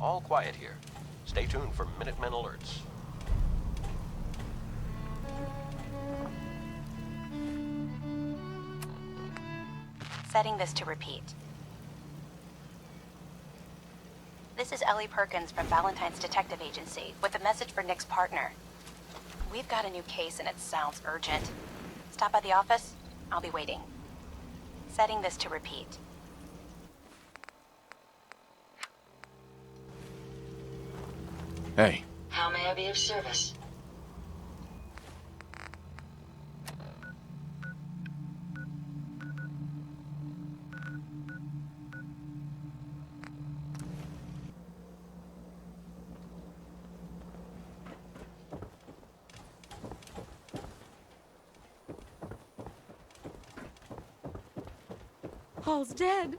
All quiet here. Stay tuned for Minutemen alerts. Setting this to repeat. This is Ellie Perkins from Valentine's Detective Agency with a message for Nick's partner. We've got a new case and it sounds urgent. Stop by the office. I'll be waiting. Setting this to repeat. Hey. How may I be of service? Paul's dead.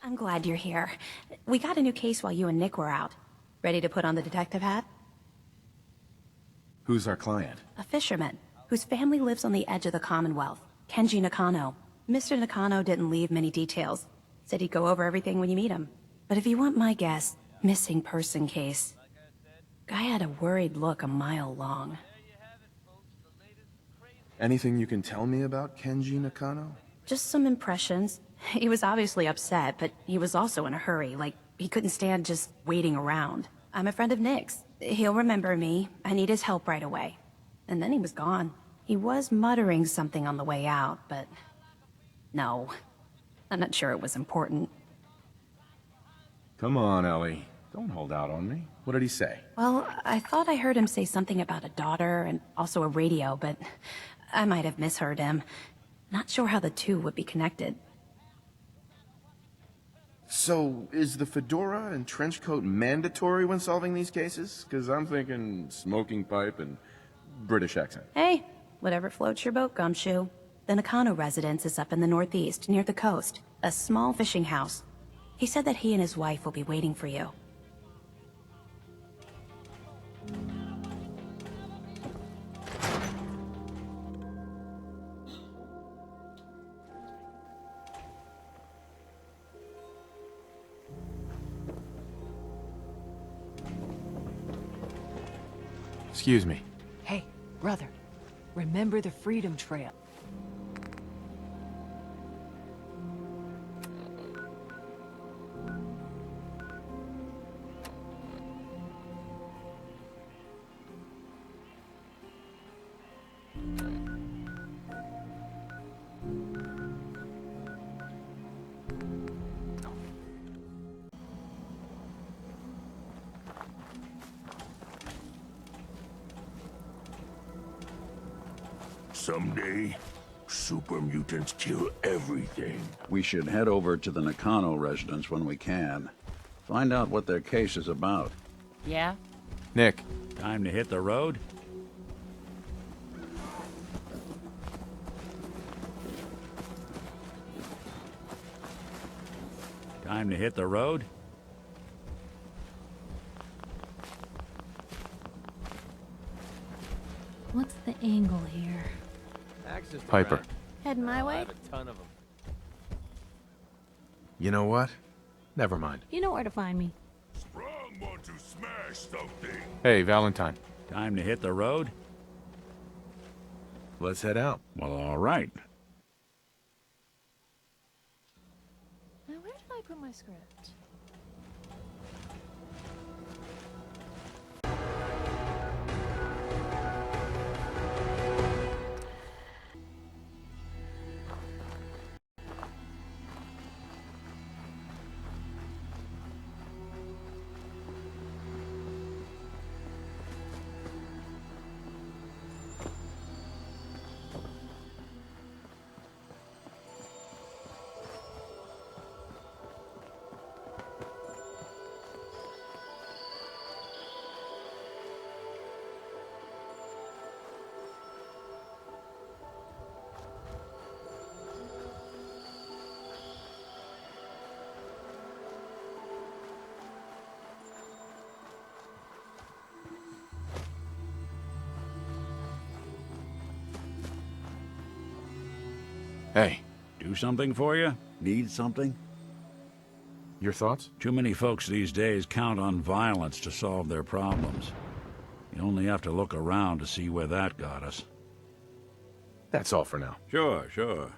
I'm glad you're here. We got a new case while you and Nick were out. Ready to put on the detective hat? Who's our client? A fisherman, whose family lives on the edge of the Commonwealth. Kenji Nakano. Mr. Nakano didn't leave many details. Said he'd go over everything when you meet him. But if you want my guess, missing person case. Guy had a worried look a mile long. Anything you can tell me about Kenji Nakano? Just some impressions. He was obviously upset, but he was also in a hurry, like he couldn't stand just waiting around. I'm a friend of Nick's. He'll remember me. I need his help right away. And then he was gone. He was muttering something on the way out, but... no. I'm not sure it was important. Come on, Ellie. Don't hold out on me. What did he say? Well, I thought I heard him say something about a daughter and also a radio, but I might have misheard him. Not sure how the two would be connected. So, is the fedora and trench coat mandatory when solving these cases? Because I'm thinking smoking pipe and British accent. Hey, whatever floats your boat, Gumshoe. The Nakano residence is up in the northeast, near the coast. A small fishing house. He said that he and his wife will be waiting for you. Excuse me. Hey, brother. Remember the Freedom Trail. Someday, super mutants kill everything. We should head over to the Nakano residence when we can. Find out what their case is about. Yeah? Nick. Time to hit the road? Time to hit the road? What's the angle here? Piper. Heading my way? You know what? Never mind. You know where to find me. Sprung want to smash something. Hey, Valentine. Time to hit the road? Let's head out. Well, all right. Now, where did I put my script? Hey, Do something for you? Need something? your thoughts? Too many folks these days count on violence to solve their problems. You only have to look around to see where that got us. That's all for now. Sure, sure.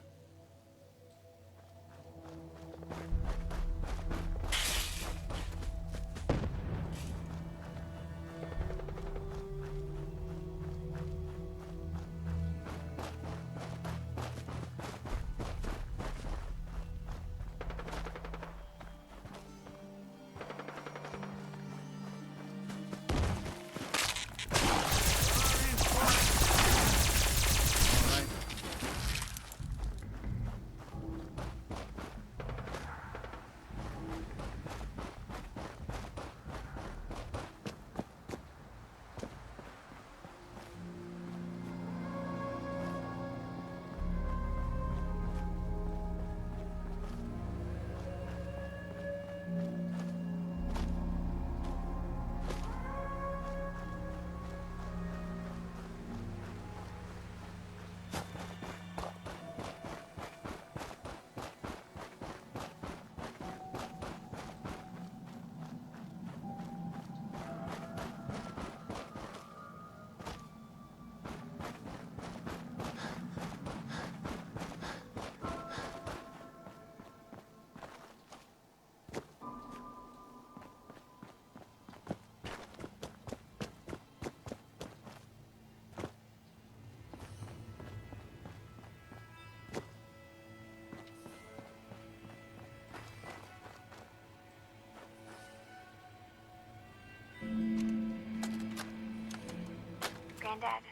Granddad,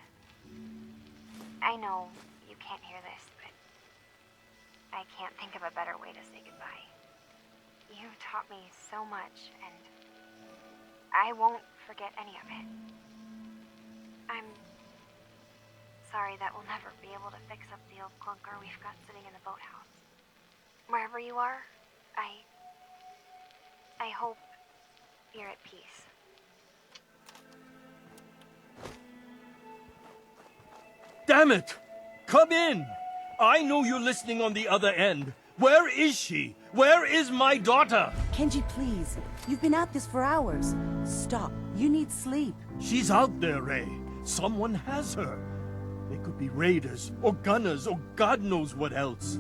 I know you can't hear this, but I can't think of a better way to say goodbye. You taught me so much, and I won't forget any of it. I'm sorry that we'll never be able to fix up the old clunker we've got sitting in the boathouse. Wherever you are, I hope you're at peace. Damn it! Come in! I know you're listening on the other end. Where is she? Where is my daughter? Kenji, please. You've been at this for hours. Stop. You need sleep. She's out there, Ray. Someone has her. They could be raiders, or gunners, or God knows what else.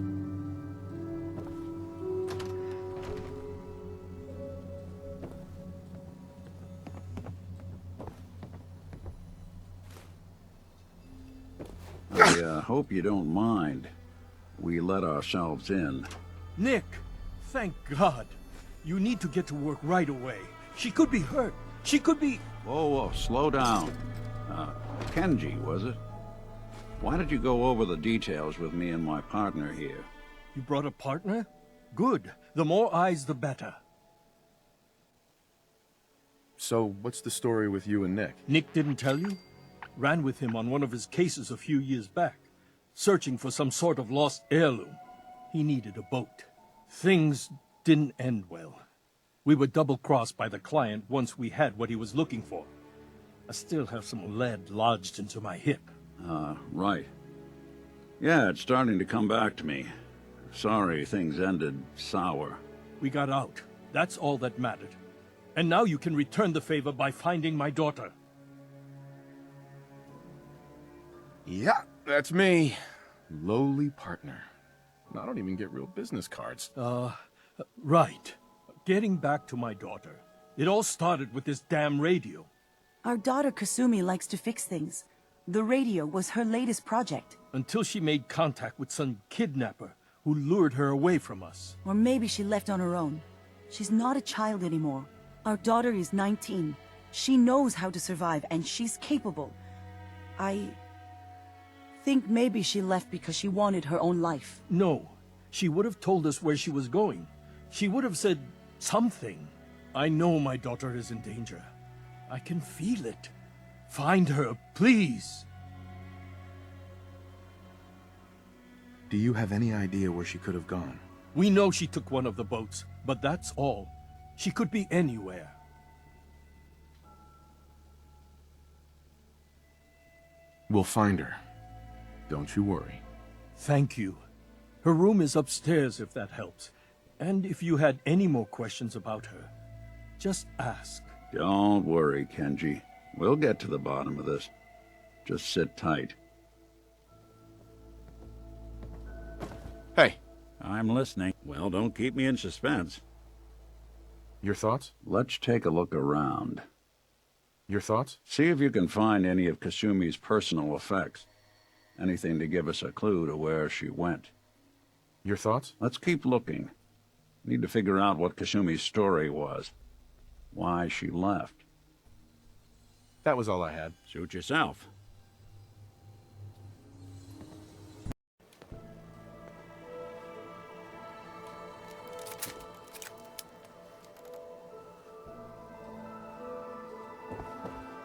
I hope you don't mind. We let ourselves in. Nick, thank God. You need to get to work right away. She could be hurt. She could be... Whoa, whoa, slow down. Kenji, was it? Why did you go over the details with me and my partner here? You brought a partner? Good. The more eyes, the better. So, what's the story with you and Nick? Nick didn't tell you? Ran with him on one of his cases a few years back, searching for some sort of lost heirloom. He needed a boat. Things didn't end well. We were double-crossed by the client once we had what he was looking for. I still have some lead lodged into my hip. Right. Yeah, it's starting to come back to me. Sorry things ended sour. We got out. That's all that mattered. And now you can return the favor by finding my daughter. Yeah, that's me. Lowly partner. I don't even get real business cards. Right. Getting back to my daughter. It all started with this damn radio. Our daughter Kasumi likes to fix things. The radio was her latest project. Until she made contact with some kidnapper who lured her away from us. Or maybe she left on her own. She's not a child anymore. Our daughter is 19. She knows how to survive, and she's capable. I think maybe she left because she wanted her own life. No. She would have told us where she was going. She would have said something. I know my daughter is in danger. I can feel it. Find her, please. Do you have any idea where she could have gone? We know she took one of the boats, but that's all. She could be anywhere. We'll find her. Don't you worry. Thank you. Her room is upstairs if that helps. And if you had any more questions about her, just ask. Don't worry, Kenji. We'll get to the bottom of this. Just sit tight. Hey, I'm listening. Well, don't keep me in suspense. your thoughts? Let's take a look around. Your thoughts? See if you can find any of Kasumi's personal effects. Anything to give us a clue to where she went. Your thoughts? Let's keep looking. Need to figure out what Kasumi's story was. Why she left. That was all I had. Suit yourself.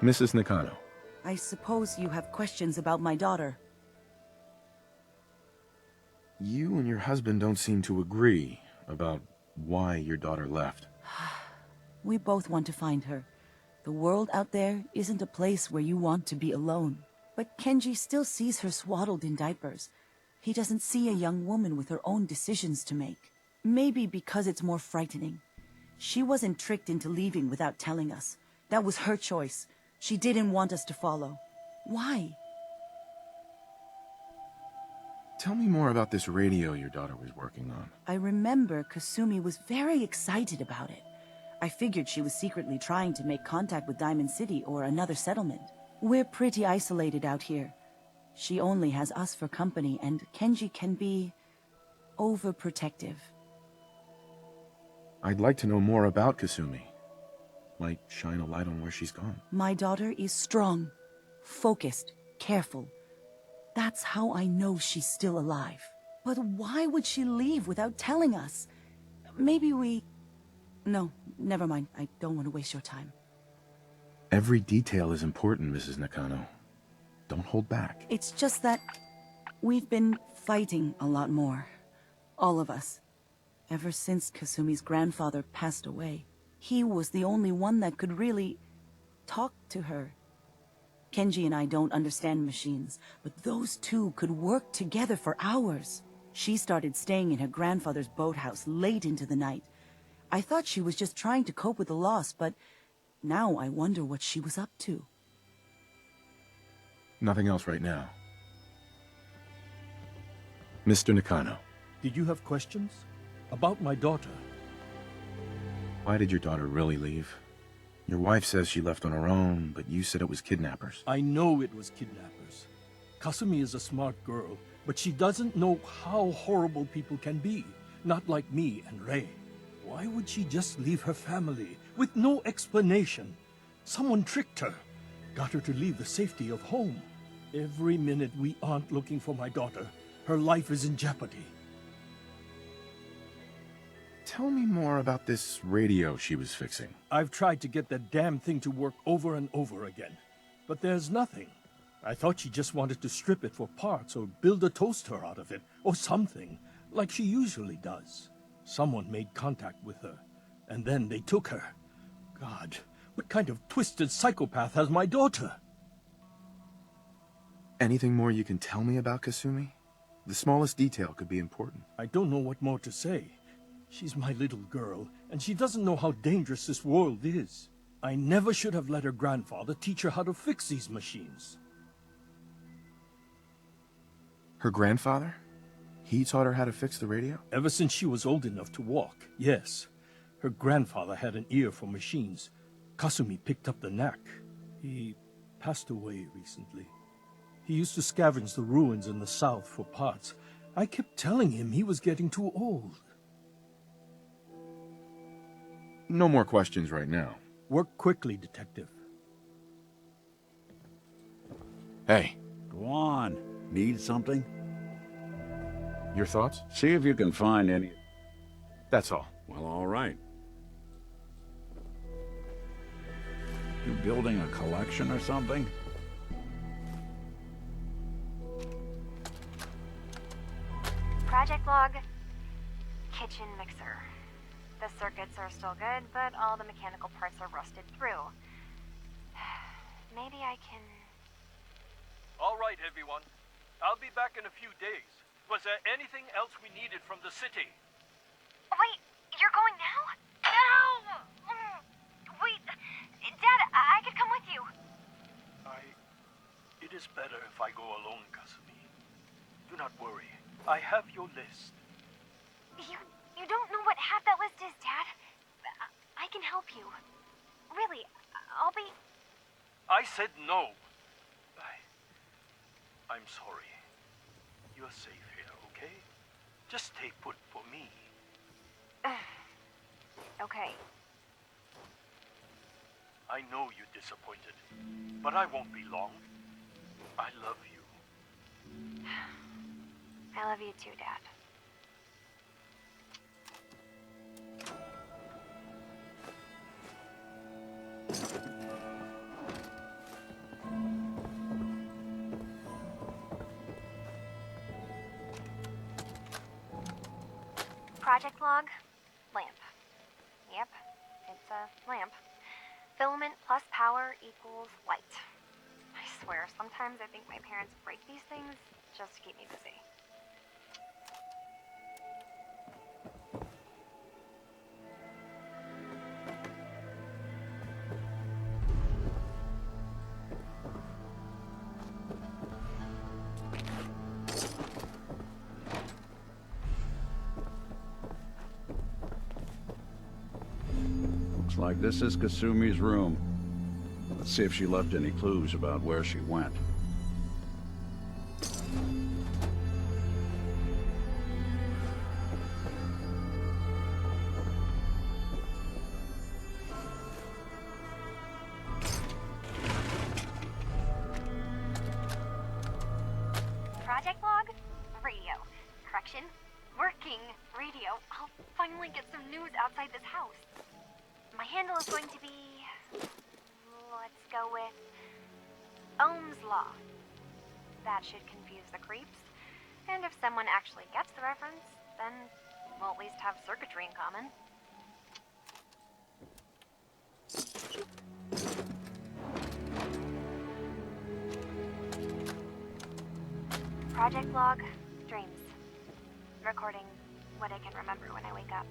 Mrs. Nakano. I suppose you have questions about my daughter. You and your husband don't seem to agree about why your daughter left. We both want to find her. The world out there isn't a place where you want to be alone. But Kenji still sees her swaddled in diapers. He doesn't see a young woman with her own decisions to make. Maybe because it's more frightening. She wasn't tricked into leaving without telling us. That was her choice. She didn't want us to follow. Why? Tell me more about this radio your daughter was working on. I remember Kasumi was very excited about it. I figured she was secretly trying to make contact with Diamond City or another settlement. We're pretty isolated out here. She only has us for company, and Kenji can be overprotective. I'd like to know more about Kasumi. Might shine a light on where she's gone. My daughter is strong, focused, careful. That's how I know she's still alive. But why would she leave without telling us? Maybe we... No, never mind. I don't want to waste your time. Every detail is important, Mrs. Nakano. Don't hold back. It's just that we've been fighting a lot more. All of us. Ever since Kasumi's grandfather passed away. He was the only one that could really talk to her. Kenji and I don't understand machines, but those two could work together for hours. She started staying in her grandfather's boathouse late into the night. I thought she was just trying to cope with the loss, but now I wonder what she was up to. Nothing else right now. Mr. Nakano. Did you have questions? About my daughter? Why did your daughter really leave? Your wife says she left on her own, but you said it was kidnappers. I know it was kidnappers. Kasumi is a smart girl, but she doesn't know how horrible people can be. Not like me and Ray. Why would she just leave her family with no explanation? Someone tricked her. Got her to leave the safety of home. Every minute we aren't looking for my daughter, her life is in jeopardy. Tell me more about this radio she was fixing. I've tried to get that damn thing to work over and over again, but there's nothing. I thought she just wanted to strip it for parts or build a toaster out of it, or something, like she usually does. Someone made contact with her, and then they took her. God, what kind of twisted psychopath has my daughter? Anything more you can tell me about Kasumi? The smallest detail could be important. I don't know what more to say. She's my little girl, and she doesn't know how dangerous this world is. I never should have let her grandfather teach her how to fix these machines. Her grandfather? He taught her how to fix the radio? Ever since she was old enough to walk, yes. Her grandfather had an ear for machines. Kasumi picked up the knack. He passed away recently. He used to scavenge the ruins in the south for parts. I kept telling him he was getting too old. No more questions right now. Work quickly, Detective. Hey. Go on. Need something? Your thoughts? See if you can find any... That's all. Well, all right. You building a collection or something? Project log, kitchen mixer. The circuits are still good, but all the mechanical parts are rusted through. Maybe I can... All right, everyone. I'll be back in a few days. Was there anything else we needed from the city? Wait, you're going now? No! Wait, Dad, I could come with you. It is better if I go alone, Kasumi. Do not worry. I have your list. You don't know what half that list is, Dad. I can help you. Really, I'll be... I said no. I'm sorry. You're safe here, okay? Just stay put for me. Okay. I know you're disappointed, but I won't be long. I love you. I love you too, Dad. Project log, lamp. Yep, it's a lamp. Filament plus power equals light. I swear, sometimes I think my parents break these things just to keep me busy. Looks like this is Kasumi's room. Let's see if she left any clues about where she went. Project log, radio. Correction, working radio. I'll finally get some news outside this house. My handle is going to be... let's go with... Ohm's Law. That should confuse the creeps. And if someone actually gets the reference, then we'll at least have circuitry in common. Project log, dreams. Recording what I can remember when I wake up.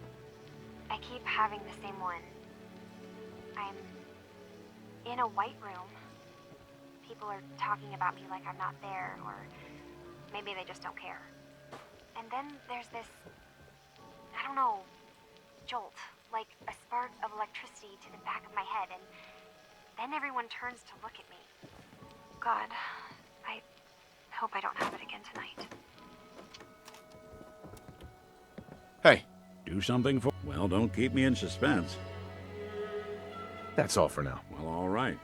I keep having the same one. I'm in a white room. People are talking about me like I'm not there, or maybe they just don't care. And then there's this, I don't know, jolt, like a spark of electricity to the back of my head, and then everyone turns to look at me. God, I hope I don't have it again tonight. Hey, Do something for... Well, don't keep me in suspense. that's all for now. Well, all right.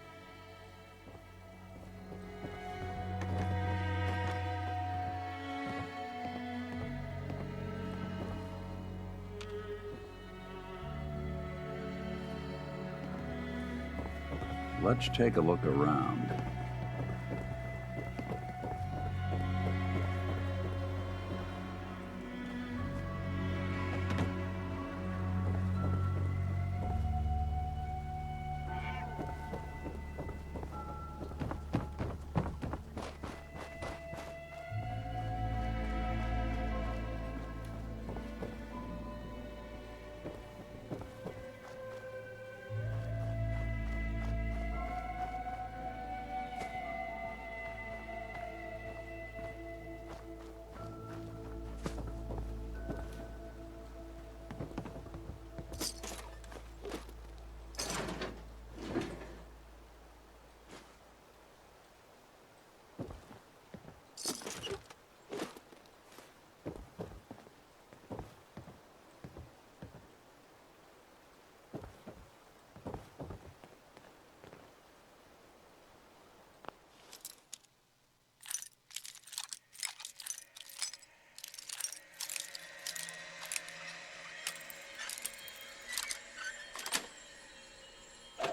Let's take a look around.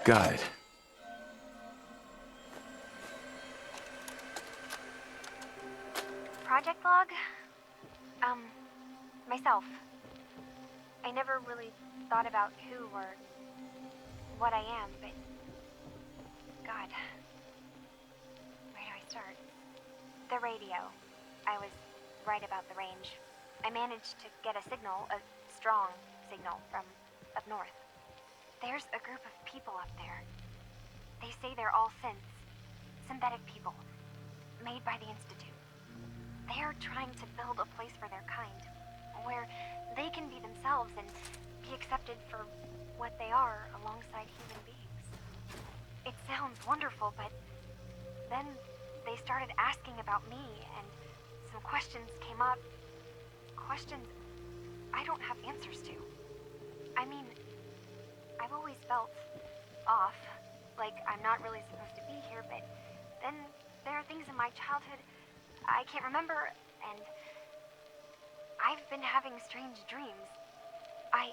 Got it. Project log? Myself. I never really thought about who or what I am, but... God. Where do I start? The radio. I was right about the range. I managed to get a signal, a strong signal, from up north. There's a group of people up there. They say they're all synthetic people, made by the Institute. They're trying to build a place for their kind, where they can be themselves and be accepted for what they are alongside human beings. It sounds wonderful, but then they started asking about me, and some questions came up. Questions I don't have answers to. I mean, I've always felt off, like I'm not really supposed to be here, but then there are things in my childhood I can't remember, and I've been having strange dreams. I'm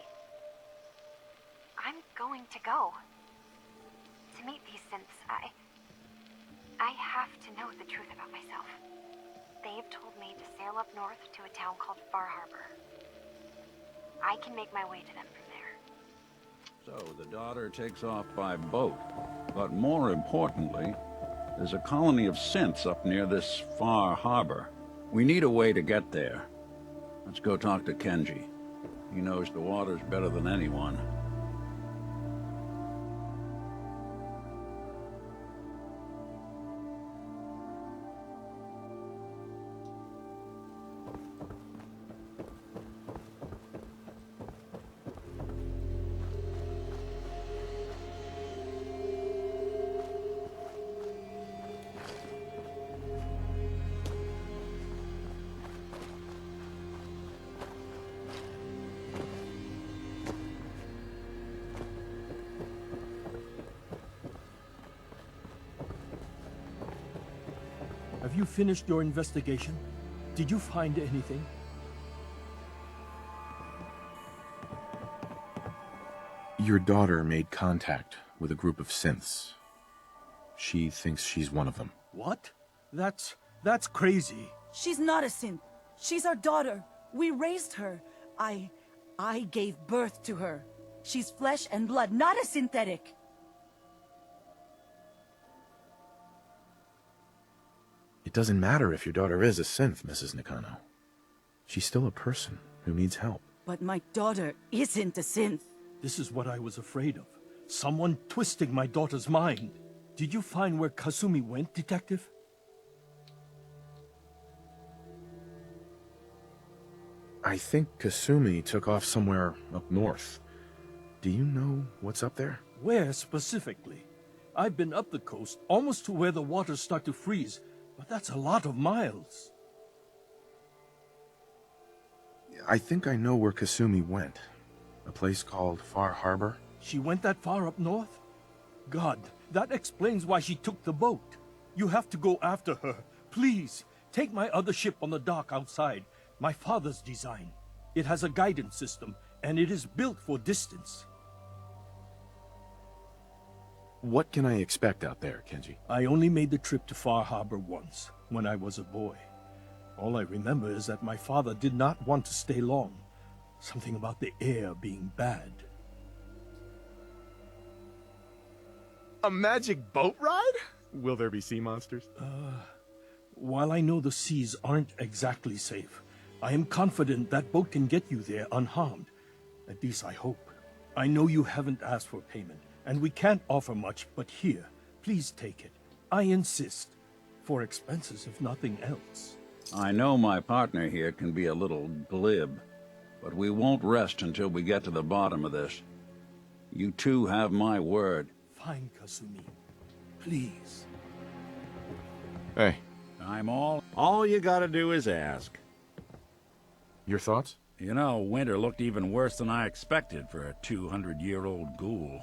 going to go to meet these synths. I have to know the truth about myself. They've told me to sail up north to a town called Far Harbor. I can make my way to them from there. So the daughter takes off by boat. But more importantly, there's a colony of synths up near this Far Harbor. We need a way to get there. Let's go talk to Kenji. He knows the waters better than anyone. Have you finished your investigation? Did you find anything? Your daughter made contact with a group of synths. She thinks she's one of them. What? That's crazy. She's not a synth. She's our daughter. We raised her. I gave birth to her. She's flesh and blood, not a synthetic. It doesn't matter if your daughter is a synth, Mrs. Nakano. She's still a person who needs help. But my daughter isn't a synth. This is what I was afraid of. Someone twisting my daughter's mind. Did you find where Kasumi went, Detective? I think Kasumi took off somewhere up north. Do you know what's up there? Where specifically? I've been up the coast, almost to where the waters start to freeze, but that's a lot of miles. I think I know where Kasumi went. A place called Far Harbor. She went that far up north? God, that explains why she took the boat. You have to go after her. Please, take my other ship on the dock outside. My father's design. It has a guidance system, and it is built for distance. What can I expect out there, Kenji? I only made the trip to Far Harbor once, when I was a boy. All I remember is that my father did not want to stay long. Something about the air being bad. A magic boat ride? Will there be sea monsters? While I know the seas aren't exactly safe, I am confident that boat can get you there unharmed. At least I hope. I know you haven't asked for payment, and we can't offer much, but here, please take it. I insist. For expenses, if nothing else. I know my partner here can be a little glib, but we won't rest until we get to the bottom of this. You two have my word. Fine, Kasumi. Please. Hey. All you gotta do is ask. Your thoughts? You know, winter looked even worse than I expected for a 200-year-old ghoul.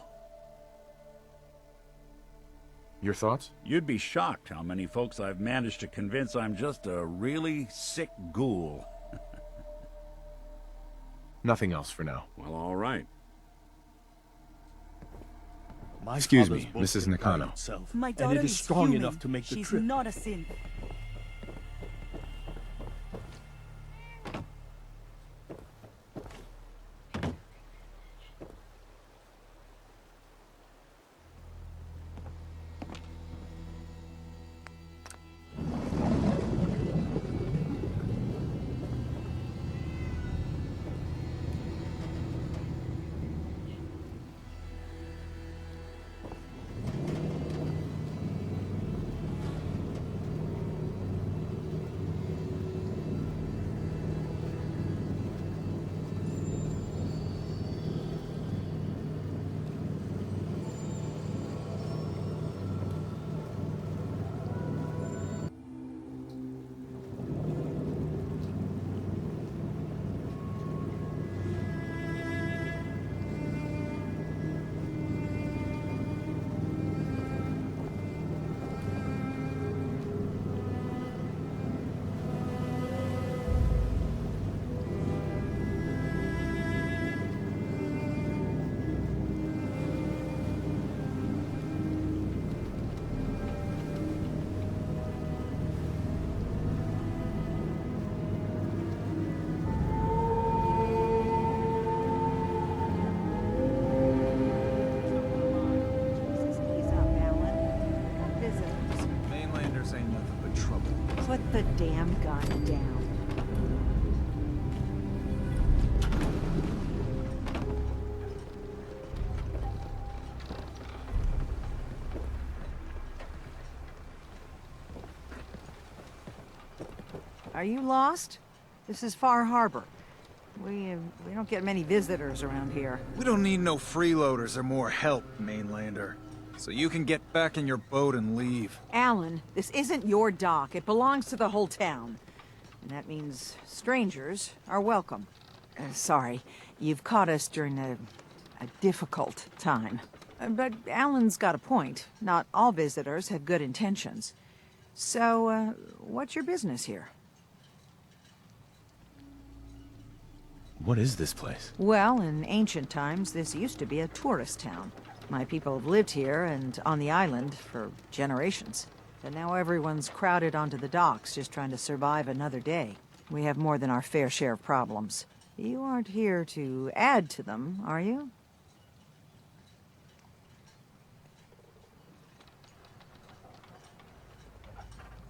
Your thoughts? You'd be shocked how many folks I've managed to convince I'm just a really sick ghoul. Nothing else for now. Well, all right. Excuse me, Mrs. Nakano. My daughter and it is strong human. enough to make the She's trip. not a synth. Mariners ain't nothing but trouble. Put the damn gun down. Are you lost? This is Far Harbor. We don't get many visitors around here. We don't need no freeloaders or more help, mainlander. So you can get back in your boat and leave. Alan, this isn't your dock. It belongs to the whole town. And that means strangers are welcome. Sorry, you've caught us during a difficult time. But Alan's got a point. Not all visitors have good intentions. So, what's your business here? What is this place? Well, in ancient times, this used to be a tourist town. My people have lived here and on the island for generations. But now everyone's crowded onto the docks, just trying to survive another day. We have more than our fair share of problems. You aren't here to add to them, are you?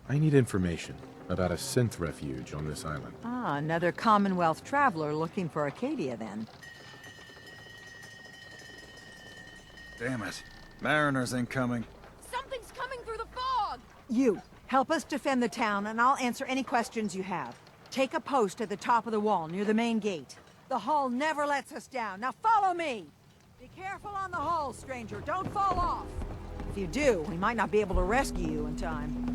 I need information about a synth refuge on this island. Ah, another Commonwealth traveler looking for Acadia, then. Damn it. Mariners ain't coming. Something's coming through the fog! You, help us defend the town, and I'll answer any questions you have. Take a post at the top of the wall, near the main gate. The hull never lets us down. Now follow me! Be careful on the hull, stranger. Don't fall off! If you do, we might not be able to rescue you in time.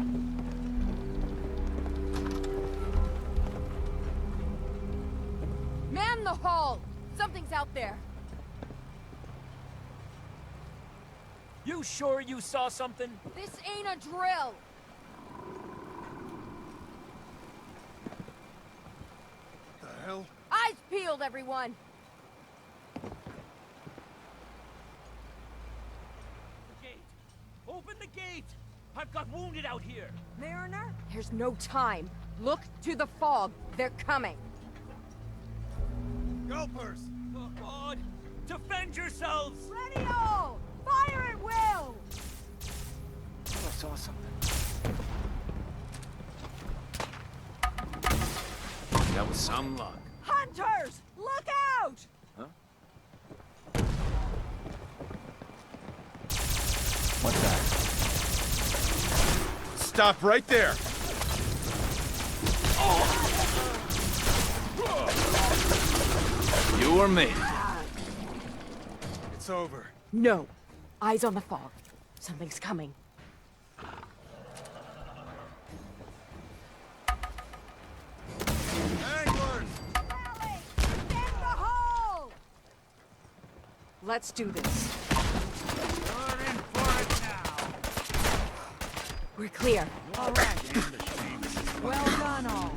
Man the hull! Something's out there! You sure you saw something? This ain't a drill! The hell? Eyes peeled, everyone! The gate! Open the gate! I've got wounded out here! Mariner, there's no time. Look to the fog. They're coming. Gulpers! Oh, God! Defend yourselves! Ready all! Fire at will! I saw something. That was some luck. Hunters! Look out! Huh? What's that? Stop right there! You or me? It's over. No. Eyes on the fog. Something's coming. Anglers! Rally! Defend the hull! Let's do this. You're in for it now. We're clear. All right. Well done, all.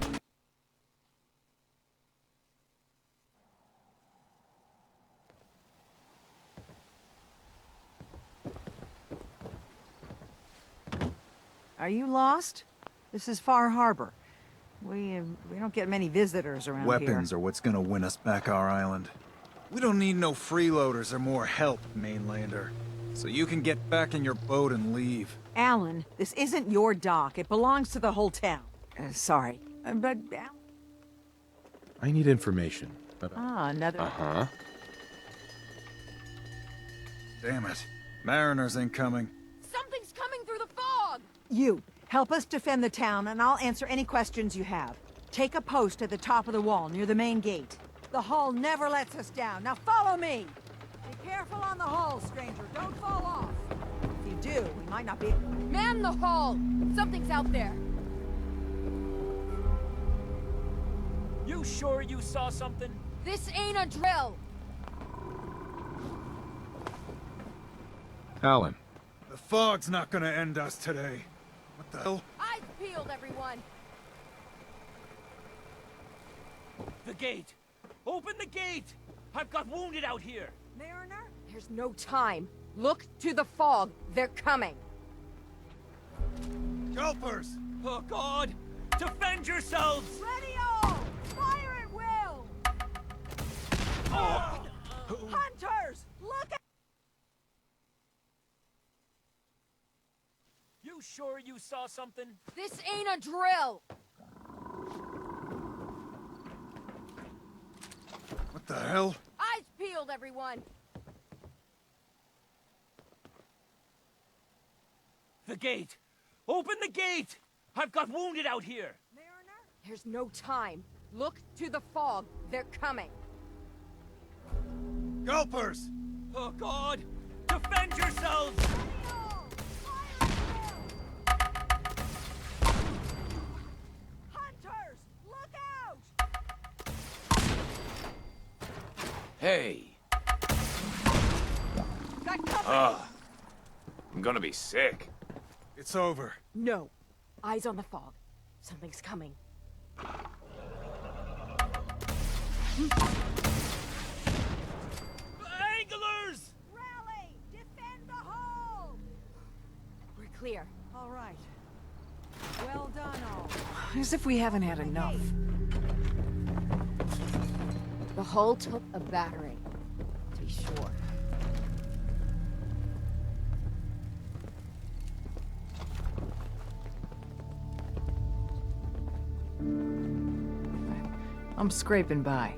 Are you lost? This is Far Harbor. We don't get many visitors around here. Weapons are what's gonna win us back our island. We don't need no freeloaders or more help, mainlander. So you can get back in your boat and leave. Alan, this isn't your dock. It belongs to the whole town. Sorry, but... I need information about... Ah, another... Uh-huh. Damn it. Mariners ain't coming. Something's coming through the fog! You, help us defend the town, and I'll answer any questions you have. Take a post at the top of the wall, near the main gate. The hull never lets us down. Now follow me! Be careful on the hull, stranger. Don't fall off. If you do, we might not be... Man the hull! Something's out there! You sure you saw something? This ain't a drill! Alan. The fog's not gonna end us today. What the hell? Eyes peeled, everyone! The gate! Open the gate! I've got wounded out here! Mariner, there's no time. Look to the fog. They're coming. Gulpers! Oh, God! Defend yourselves! Ready all! Fire at will! Hunters! Look out! You sure you saw something? This ain't a drill! What the hell? Eyes peeled, everyone! The gate! Open the gate! I've got wounded out here! There's no time. Look to the fog. They're coming. Gulpers! Oh, God! Defend yourselves! Hunters! Look out! Hey. Got company! Ugh. I'm gonna be sick. It's over. No. Eyes on the fog. Something's coming. Anglers! Rally! Defend the hole! We're clear. All right. Well done, all. As if we haven't had enough. The hull took a battering, to be sure. I'm scraping by.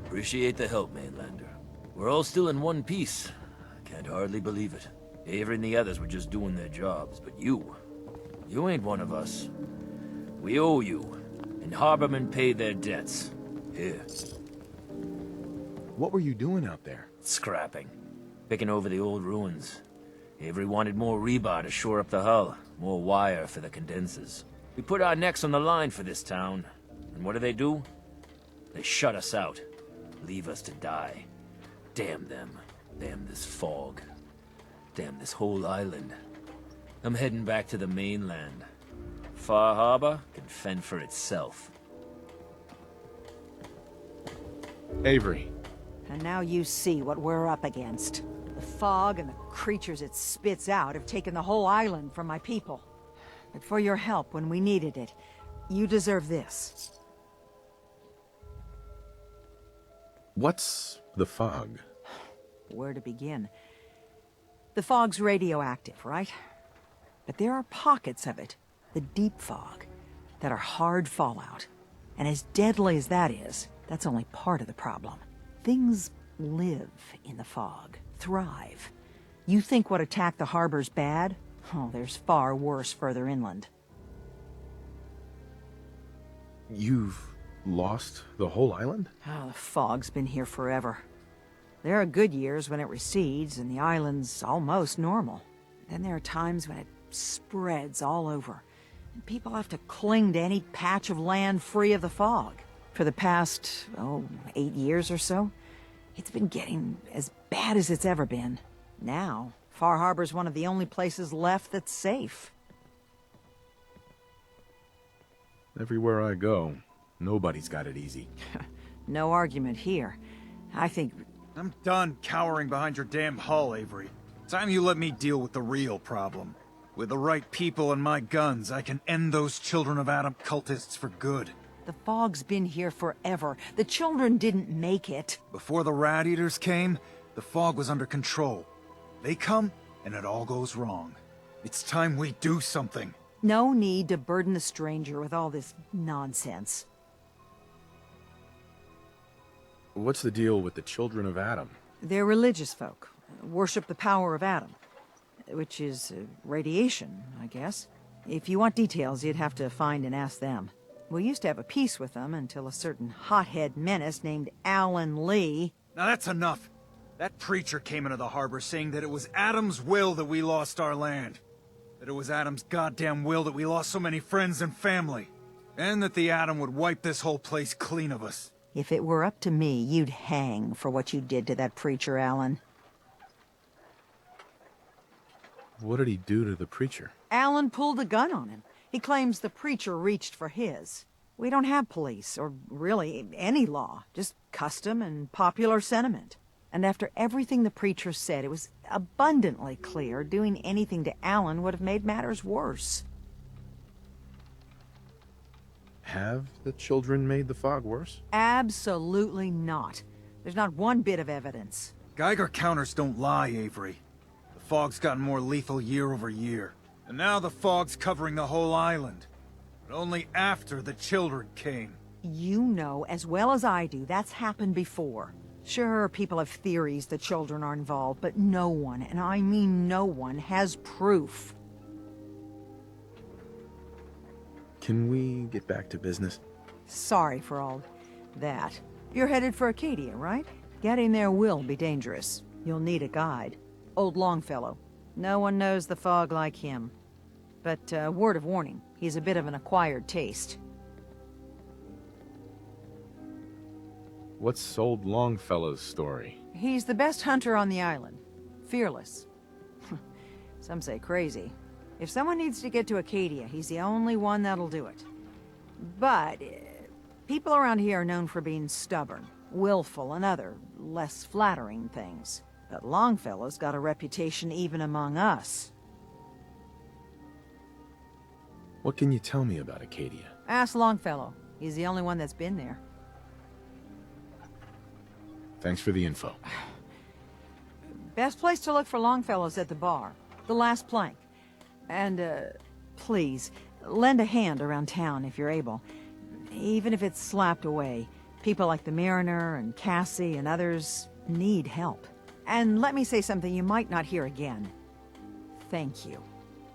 Appreciate the help, Mainlander. We're all still in one piece. I can't hardly believe it. Avery and the others were just doing their jobs, but you ain't one of us. We owe you, and Harbormen pay their debts. Here. What were you doing out there? Scrapping. Picking over the old ruins. Avery wanted more rebar to shore up the hull, more wire for the condensers. We put our necks on the line for this town, and what do? They shut us out. Leave us to die. Damn them. Damn this fog. Damn this whole island. I'm heading back to the mainland. Far Harbor can fend for itself. Avery. And now you see what we're up against. The fog and the creatures it spits out have taken the whole island from my people. But for your help when we needed it, you deserve this. What's the fog? Where to begin? The fog's radioactive, right? But there are pockets of it, the deep fog, that are hard fallout. And as deadly as that is, that's only part of the problem. Things live in the fog, thrive. You think what attacked the harbor's bad? Oh, there's far worse further inland. You've lost the whole island? Oh, the fog's been here forever. There are good years when it recedes and the island's almost normal. Then there are times when it spreads all over, and people have to cling to any patch of land free of the fog. For the past, 8 years or so, it's been getting as bad as it's ever been. Now, Far Harbor's one of the only places left that's safe. Everywhere I go, nobody's got it easy. No argument here. I think... I'm done cowering behind your damn hull, Avery. Time you let me deal with the real problem. With the right people and my guns, I can end those Children of Adam cultists for good. The fog's been here forever. The children didn't make it. Before the Rat Eaters came, the fog was under control. They come, and it all goes wrong. It's time we do something. No need to burden the stranger with all this nonsense. What's the deal with the Children of Adam? They're religious folk. Worship the power of Adam. Which is radiation, I guess. If you want details, you'd have to find and ask them. We used to have a peace with them until a certain hothead menace named Alan Lee... Now that's enough. That preacher came into the harbor saying that it was Adam's will that we lost our land. That it was Adam's goddamn will that we lost so many friends and family. And that the Adam would wipe this whole place clean of us. If it were up to me, you'd hang for what you did to that preacher, Alan. What did he do to the preacher? Alan pulled a gun on him. He claims the preacher reached for his. We don't have police, or really any law, just custom and popular sentiment. And after everything the preacher said, it was abundantly clear doing anything to Alan would have made matters worse. Have the children made the fog worse? Absolutely not. There's not one bit of evidence. Geiger counters don't lie, Avery. The fog's gotten more lethal year over year. And now the fog's covering the whole island. But only after the children came. You know as well as I do that's happened before. Sure, people have theories the children are involved, but no one, and I mean no one, has proof. Can we get back to business? Sorry for all that. You're headed for Acadia, right? Getting there will be dangerous. You'll need a guide. Old Longfellow. No one knows the fog like him. But, word of warning, he's a bit of an acquired taste. What's old Longfellow's story? He's the best hunter on the island. Fearless. Some say crazy. If someone needs to get to Acadia, he's the only one that'll do it. But, people around here are known for being stubborn, willful, and other, less flattering things. But Longfellow's got a reputation even among us. What can you tell me about Acadia? Ask Longfellow. He's the only one that's been there. Thanks for the info. Best place to look for Longfellow's at the bar. The last plank. And, please, lend a hand around town if you're able. Even if it's slapped away. People like the Mariner and Cassie and others need help. And let me say something you might not hear again. Thank you.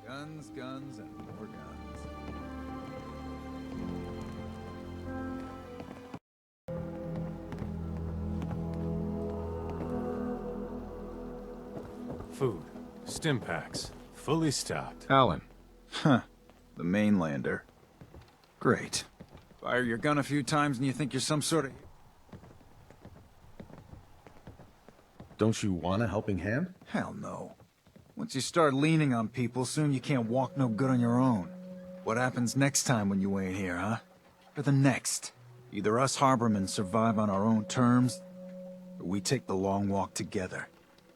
Guns, guns, and more guns. Food. Stim packs. Fully stocked. Alan. Huh. The mainlander. Great. Fire your gun a few times and you think you're some sort of... Don't you want a helping hand? Hell no. Once you start leaning on people, soon you can't walk no good on your own. What happens next time when you ain't here, huh? Or the next? Either us harbormen survive on our own terms, or we take the long walk together.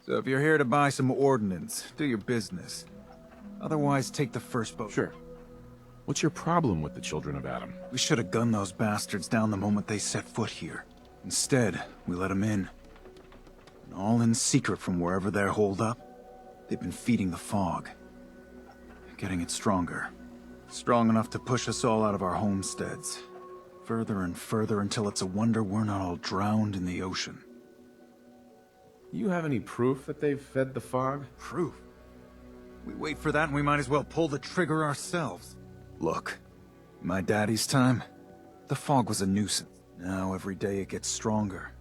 So if you're here to buy some ordnance, do your business. Otherwise, take the first boat. Sure. What's your problem with the Children of Adam? We should have gunned those bastards down the moment they set foot here. Instead, we let them in. And all in secret from wherever they're holed up, they've been feeding the fog. Getting it stronger. Strong enough to push us all out of our homesteads. Further and further until it's a wonder we're not all drowned in the ocean. You have any proof that they've fed the fog? Proof? We wait for that and we might as well pull the trigger ourselves. Look, my daddy's time, the fog was a nuisance. Now every day it gets stronger.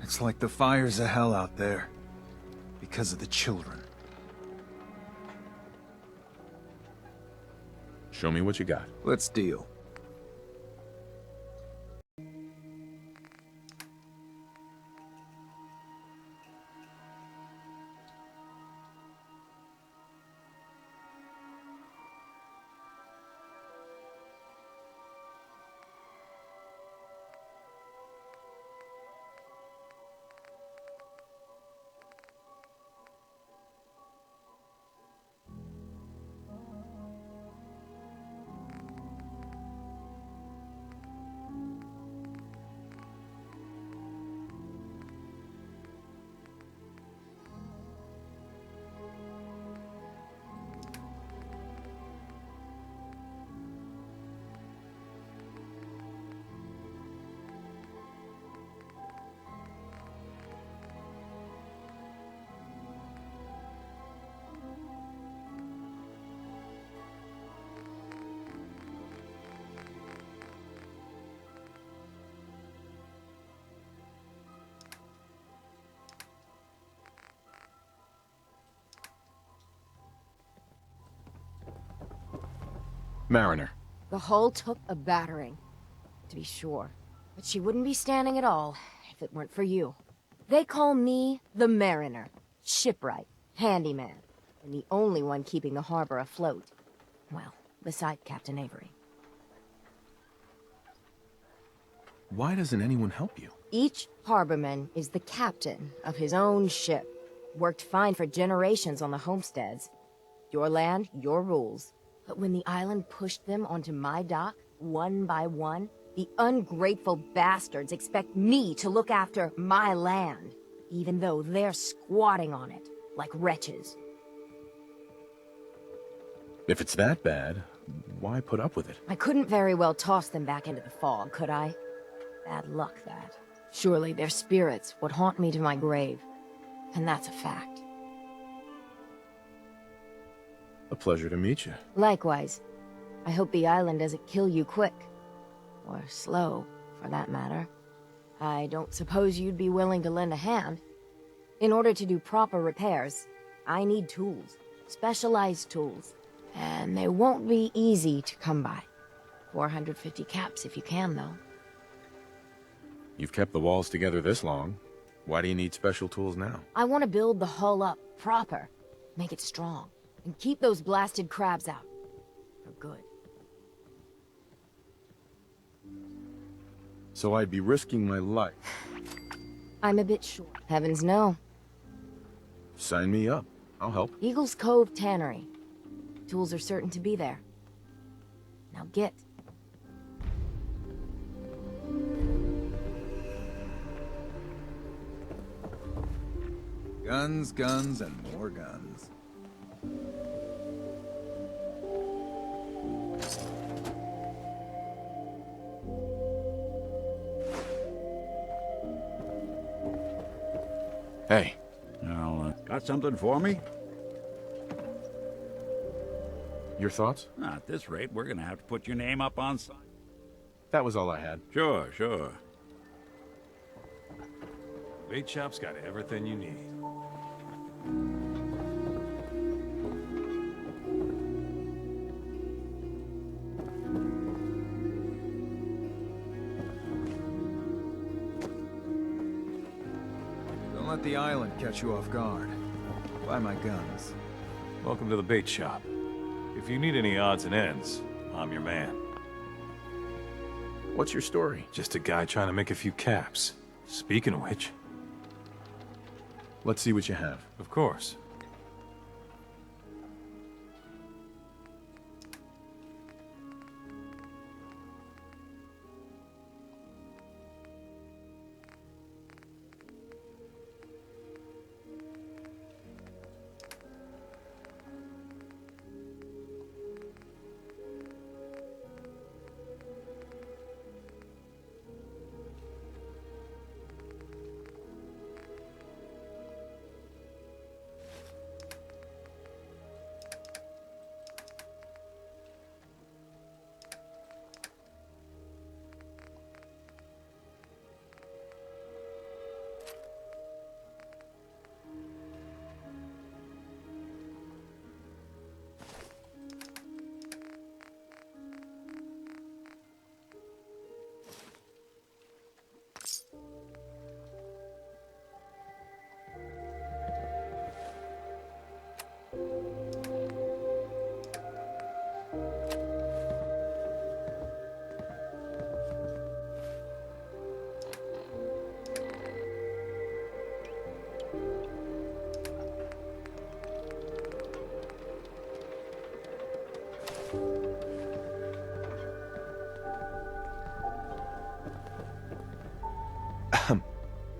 It's like the fires of hell out there. Because of the children. Show me what you got. Let's deal. Mariner. The hull took a battering, to be sure. But she wouldn't be standing at all if it weren't for you. They call me the Mariner, shipwright, handyman, and the only one keeping the harbor afloat. Well, beside Captain Avery. Why doesn't anyone help you? Each harborman is the captain of his own ship. Worked fine for generations on the homesteads. Your land, your rules. But when the island pushed them onto my dock, one by one, the ungrateful bastards expect me to look after my land, even though they're squatting on it like wretches. If it's that bad, why put up with it? I couldn't very well toss them back into the fog, could I? Bad luck, that. Surely their spirits would haunt me to my grave. And that's a fact. A pleasure to meet you. Likewise. I hope the island doesn't kill you quick. Or slow, for that matter. I don't suppose you'd be willing to lend a hand. In order to do proper repairs, I need tools. Specialized tools. And they won't be easy to come by. 450 caps if you can, though. You've kept the walls together this long. Why do you need special tools now? I want to build the hull up proper. Make it strong. And keep those blasted crabs out. For good. So I'd be risking my life. I'm a bit short. Heavens no. Sign me up. I'll help. Eagle's Cove Tannery. Tools are certain to be there. Now get. Guns, guns, and more guns. Hey. Now, got something for me? Your thoughts? At this rate, we're gonna have to put your name up on sign. That was all I had. Sure, sure. Bait shop's got everything you need. Don't let the island catch you off guard. Buy my guns. Welcome to the bait shop. If you need any odds and ends, I'm your man. What's your story? Just a guy trying to make a few caps. Speaking of which... Let's see what you have. Of course.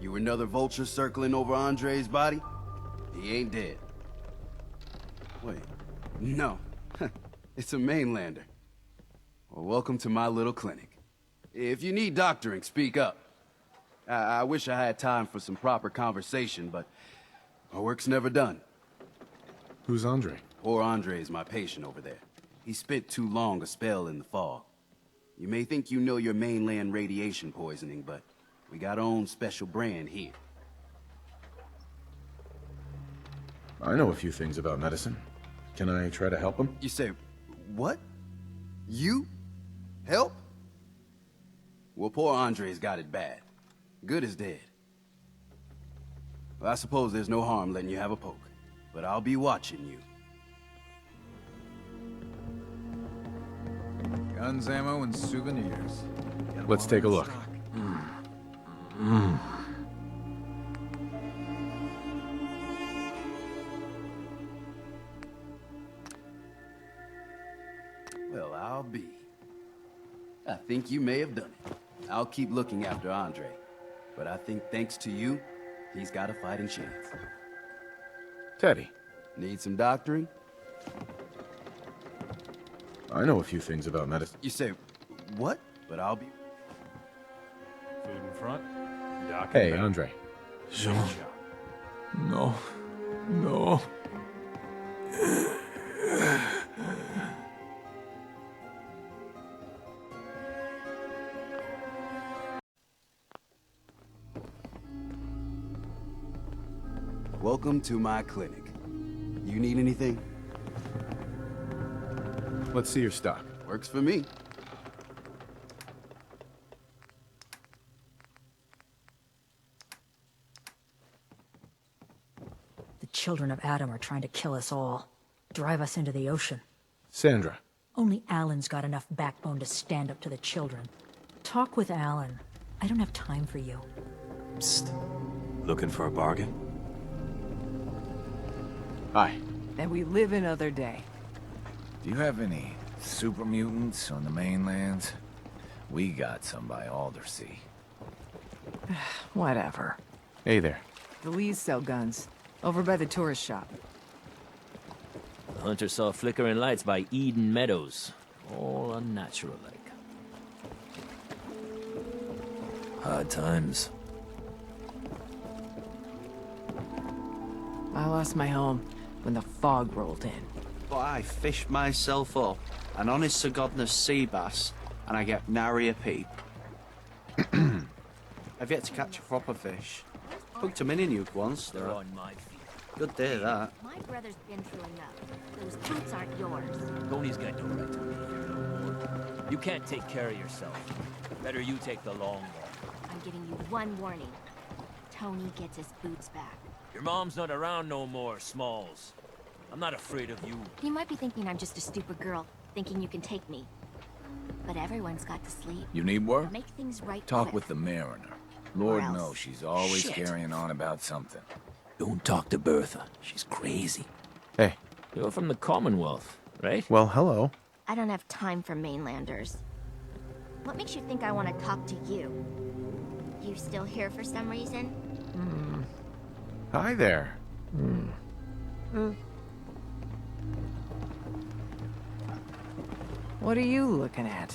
You another vulture circling over Andre's body? He ain't dead. Wait, no. It's a mainlander. Well, welcome to my little clinic. If you need doctoring, speak up. I wish I had time for some proper conversation, but my work's never done. Who's Andre? Poor Andre's my patient over there. He spent too long a spell in the fog. You may think you know your mainland radiation poisoning, but we got our own special brand here. I know a few things about medicine. Can I try to help him? You say, what? You? Help? Well, poor Andre's got it bad. Good as dead. Well, I suppose there's no harm letting you have a poke, but I'll be watching you. Guns, ammo, and souvenirs. Let's take a look. Well, I'll be. I think you may have done it. I'll keep looking after Andre. But I think thanks to you, he's got a fighting chance. Teddy. Need some doctoring? I know a few things about medicine. You say, what? But I'll be... Food in front. Doc Hey, in back. Andre. Jean. No. No. Welcome to my clinic. You need anything? Let's see your stock. Works for me. The children of Adam are trying to kill us all. Drive us into the ocean. Sandra. Only Alan's got enough backbone to stand up to the children. Talk with Alan. I don't have time for you. Psst. Looking for a bargain? Hi. And we live another day. Do you have any super mutants on the mainlands? We got some by Aldersea. Whatever. Hey there. The Lees sell guns. Over by the tourist shop. The hunter saw flickering lights by Eden Meadows. All unnatural-like. Hard times. I lost my home when the fog rolled in. But I fished myself up an honest to godness sea bass, and I get nary a peep. I've yet to catch a proper fish. Hooked a mini nuke once, They're though. on my feet. Good day, that. My brother's been through enough. Those boots aren't yours. Tony's got no right to be here no more. You can't take care of yourself. Better you take the long walk. I'm giving you one warning. Tony gets his boots back. Your mom's not around no more, Smalls. I'm not afraid of you. You might be thinking I'm just a stupid girl, thinking you can take me. But everyone's got to sleep. You need work? Make things right Talk quick. with the Mariner. Lord else. knows she's always Shit. carrying on about something. Don't talk to Bertha. She's crazy. Hey. You're from the Commonwealth, right? Well, hello. I don't have time for mainlanders. What makes you think I want to talk to you? You still here for some reason? Hi there. What are you looking at?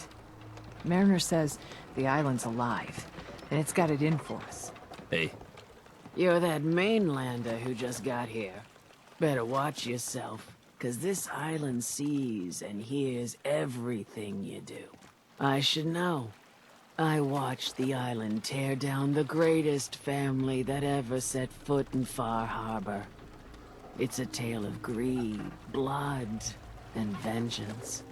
Mariner says the island's alive, and it's got it in for us. Hey. You're that mainlander who just got here. Better watch yourself, 'cause this island sees and hears everything you do. I should know. I watched the island tear down the greatest family that ever set foot in Far Harbor. It's a tale of greed, blood, and vengeance.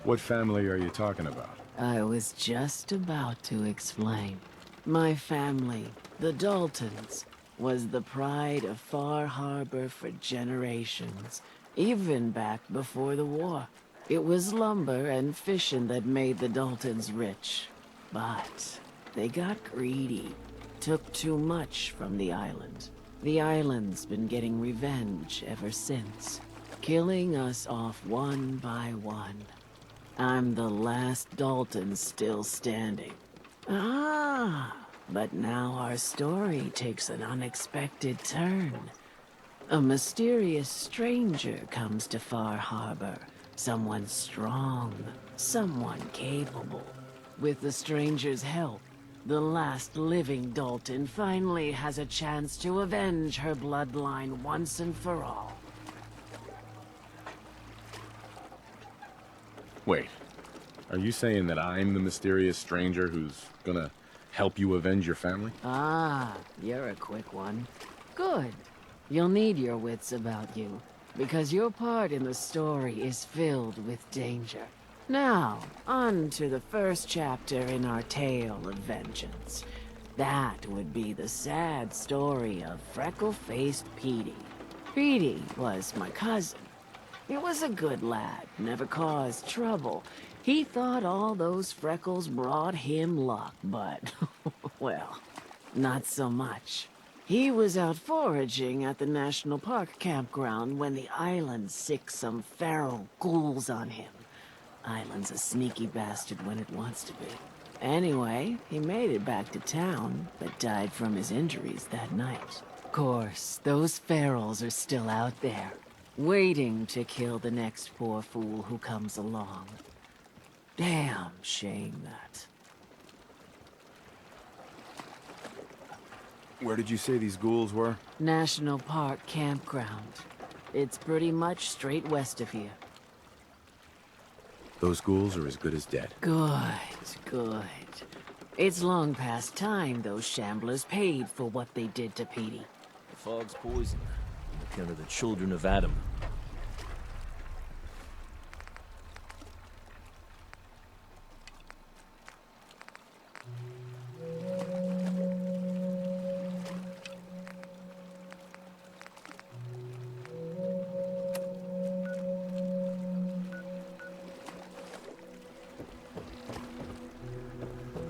What family are you talking about? I was just about to explain. My family, the Daltons, was the pride of Far Harbor for generations, even back before the war. It was lumber and fishing that made the Daltons rich. But they got greedy, took too much from the island. The island's been getting revenge ever since, killing us off one by one. I'm the last Dalton still standing. But now our story takes an unexpected turn. A mysterious stranger comes to Far Harbor. Someone strong, someone capable. With the stranger's help, the last living Dalton finally has a chance to avenge her bloodline once and for all. Wait. Are you saying that I'm the mysterious stranger who's gonna help you avenge your family? You're a quick one. Good. You'll need your wits about you, because your part in the story is filled with danger. Now, on to the first chapter in our tale of vengeance. That would be the sad story of freckle-faced Petey. Petey was my cousin. He was a good lad, never caused trouble. He thought all those freckles brought him luck, but, well, not so much. He was out foraging at the National Park campground when the island sicked some feral ghouls on him. Island's a sneaky bastard when it wants to be. Anyway, he made it back to town, but died from his injuries that night. Of course, those ferals are still out there, waiting to kill the next poor fool who comes along. Damn shame that. Where did you say these ghouls were? National Park Campground. It's pretty much straight west of here. Those ghouls are as good as dead. Good. It's long past time those shamblers paid for what they did to Petey. The fog's poison. On account of the children of Adam.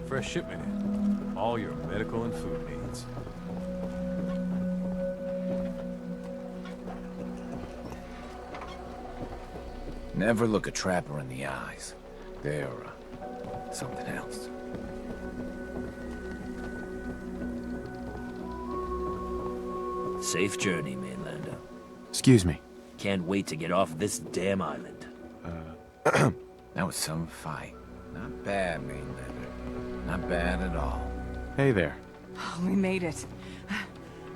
Fresh shipment in. All your medical and food needs. Never look a trapper in the eyes. They're, something else. Safe journey, Mainlander. Excuse me. Can't wait to get off this damn island. That was some fight. Not bad, Mainlander. Not bad at all. Hey there. Oh, we made it.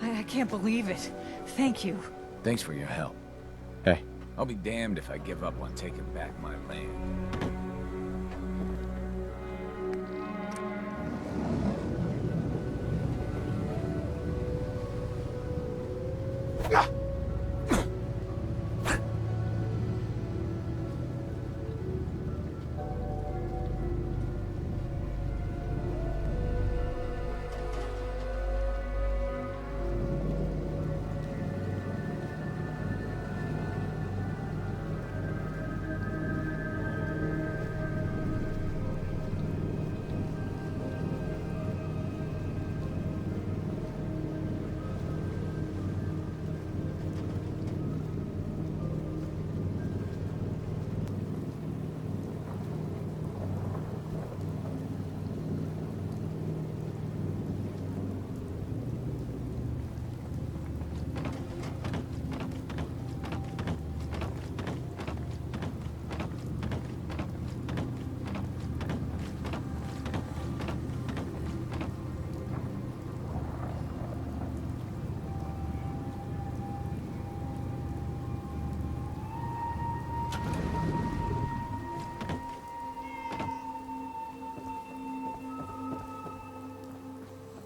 I can't believe it. Thank you. Thanks for your help. Hey. I'll be damned if I give up on taking back my land.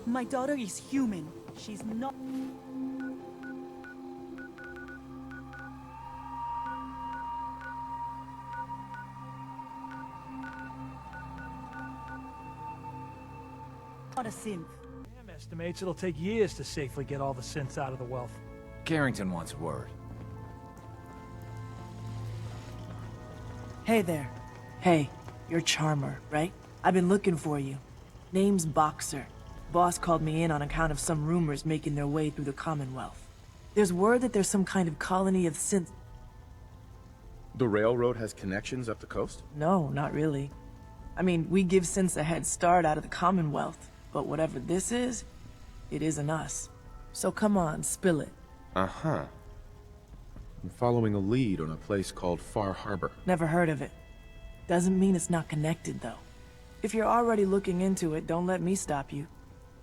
My daughter is human. She's not... not a synth. Sam estimates it'll take years to safely get all the synths out of the wealth. Carrington wants word. Hey there. Hey, you're Charmer, right? I've been looking for you. Name's Boxer. Boss called me in on account of some rumors making their way through the Commonwealth. There's word that there's some kind of colony of synths. The railroad has connections up the coast? No, not really. I mean, we give synths a head start out of the Commonwealth, but whatever this is, it isn't us. So come on, spill it. Uh-huh. I'm following a lead on a place called Far Harbor. Never heard of it. Doesn't mean it's not connected, though. If you're already looking into it, don't let me stop you.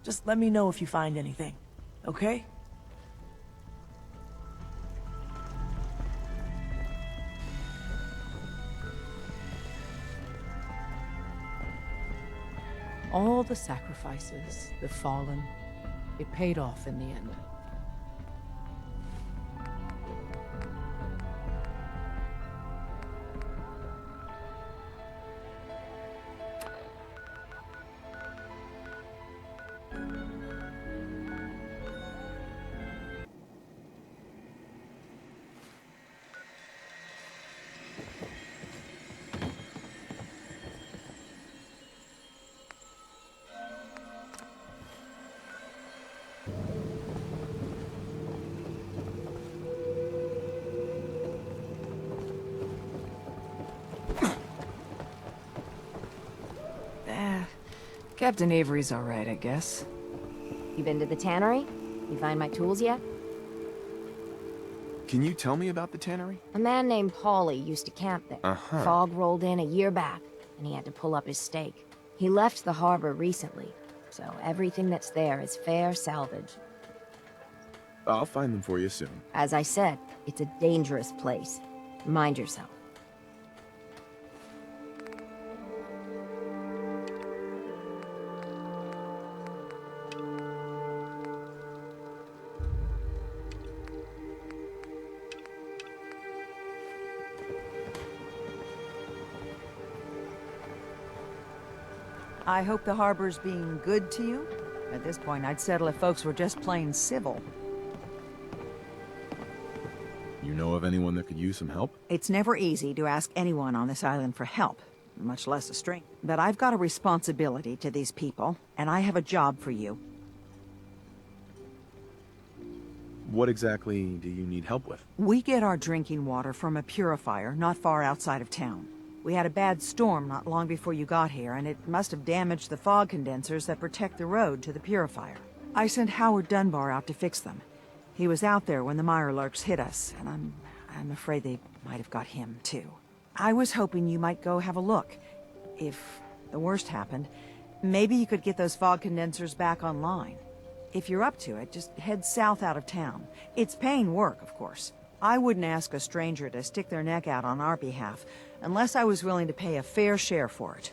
Just let me know if you find anything, okay? All the sacrifices, the fallen, it paid off in the end. Captain Avery's all right, I guess. You been to the tannery? You find my tools yet? Can you tell me about the tannery? A man named Paulie used to camp there. Uh-huh. Fog rolled in a year back, and he had to pull up his stake. He left the harbor recently, so everything that's there is fair salvage. I'll find them for you soon. As I said, it's a dangerous place. Mind yourself. I hope the harbor's being good to you. At this point, I'd settle if folks were just plain civil. You know of anyone that could use some help? It's never easy to ask anyone on this island for help, much less a stranger. But I've got a responsibility to these people, and I have a job for you. What exactly do you need help with? We get our drinking water from a purifier not far outside of town. We had a bad storm not long before you got here, and it must have damaged the fog condensers that protect the road to the purifier. I sent Howard Dunbar out to fix them. He was out there when the Mirelurks hit us, and I'm afraid they might have got him, too. I was hoping you might go have a look. If the worst happened, maybe you could get those fog condensers back online. If you're up to it, just head south out of town. It's paying work, of course. I wouldn't ask a stranger to stick their neck out on our behalf, unless I was willing to pay a fair share for it.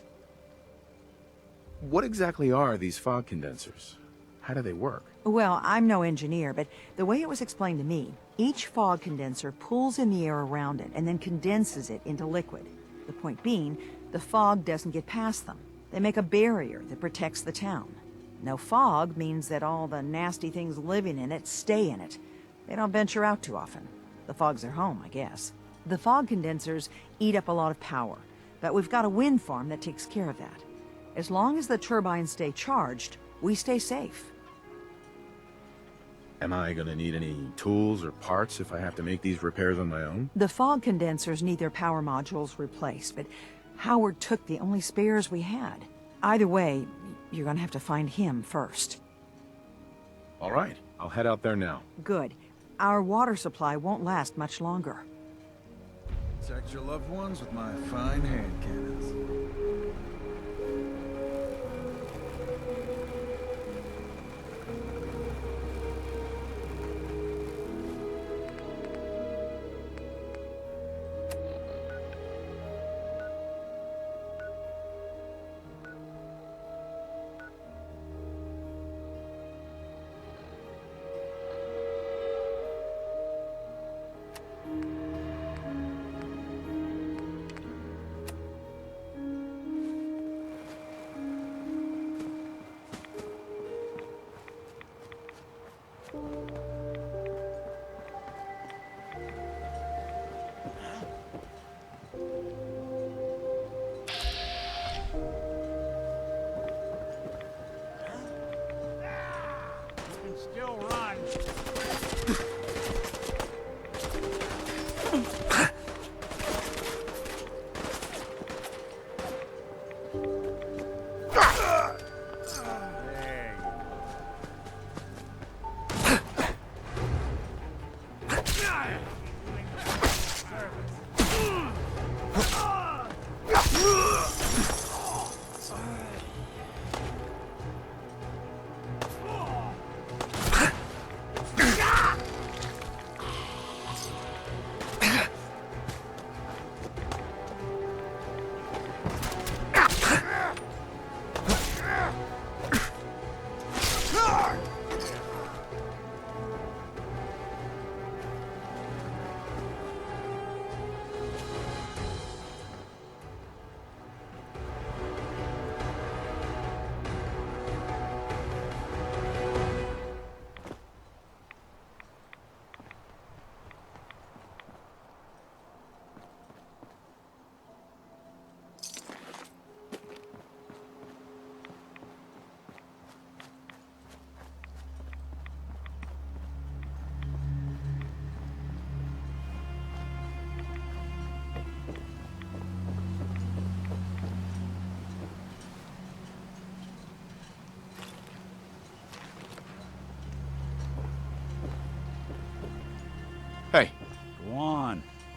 What exactly are these fog condensers? How do they work? Well, I'm no engineer, but the way it was explained to me, each fog condenser pulls in the air around it and then condenses it into liquid. The point being, the fog doesn't get past them. They make a barrier that protects the town. No fog means that all the nasty things living in it stay in it. They don't venture out too often. The fog's their home, I guess. The fog condensers eat up a lot of power, but we've got a wind farm that takes care of that. As long as the turbines stay charged, we stay safe. Am I gonna need any tools or parts if I have to make these repairs on my own? The fog condensers need their power modules replaced, but Howard took the only spares we had. Either way, you're gonna have to find him first. All right, I'll head out there now. Good. Our water supply won't last much longer. Protect your loved ones with my fine hand cannons. Still run.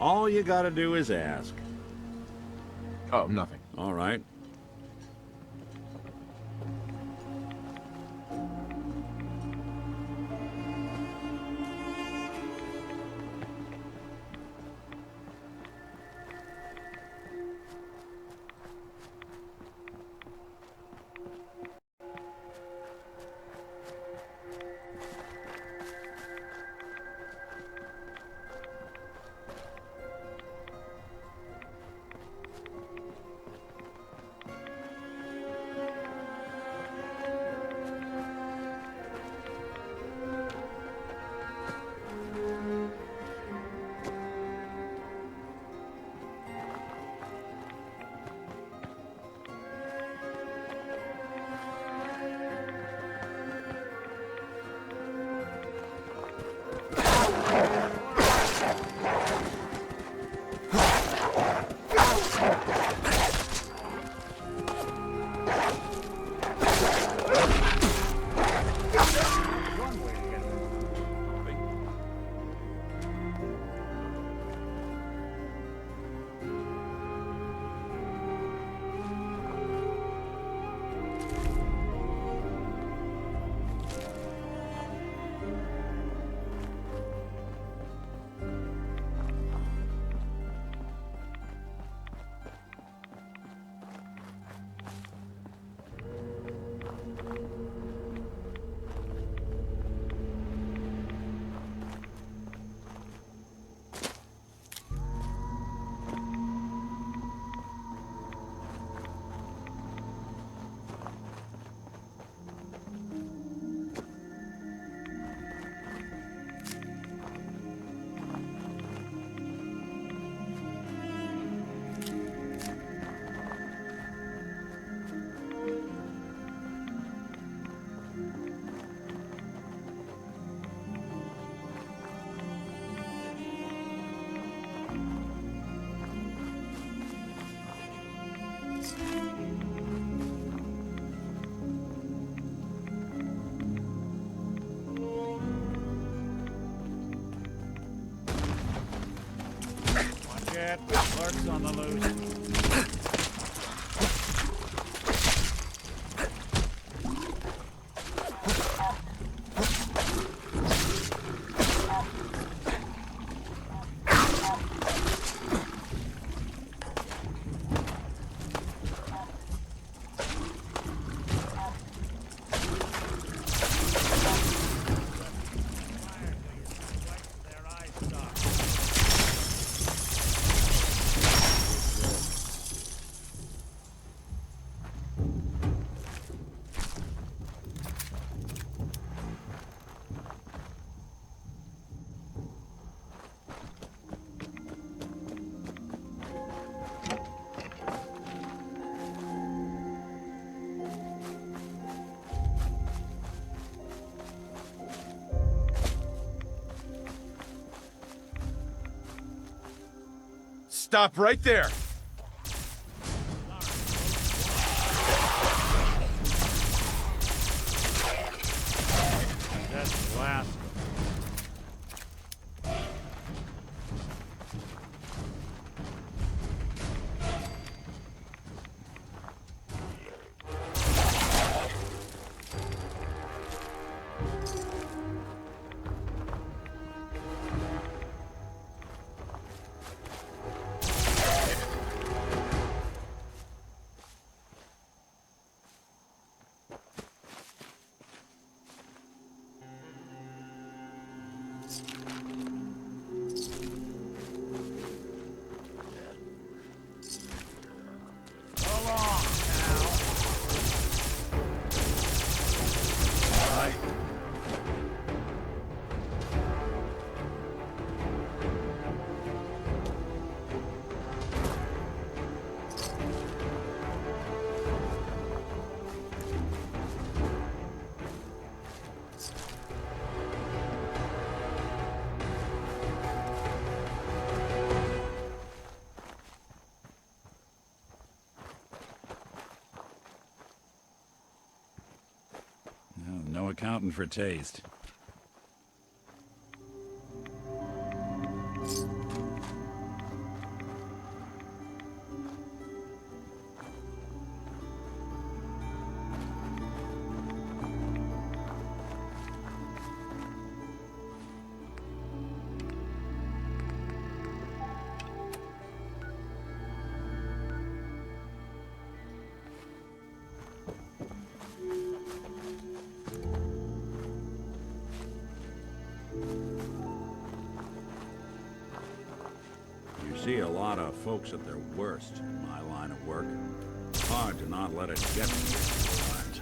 All you gotta do is ask. Oh, nothing. All right. Clerk's on the loose. Stop right there! That's the last. No accounting for taste. see a lot of folks at their worst in my line of work. It's hard to not let it get to you sometimes.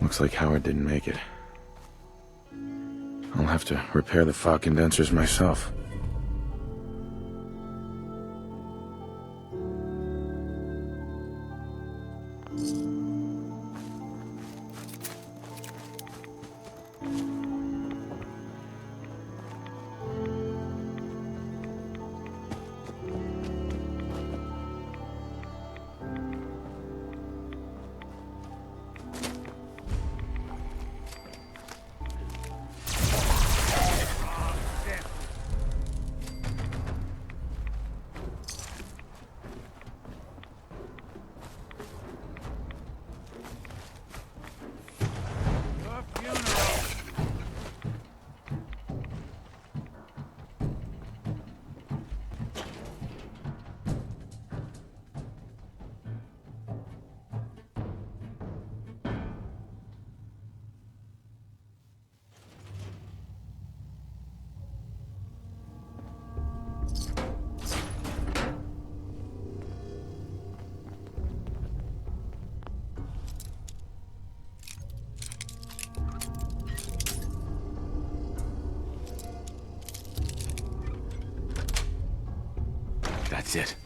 Looks like Howard didn't make it. I'll have to repair the fog condensers myself. That's it.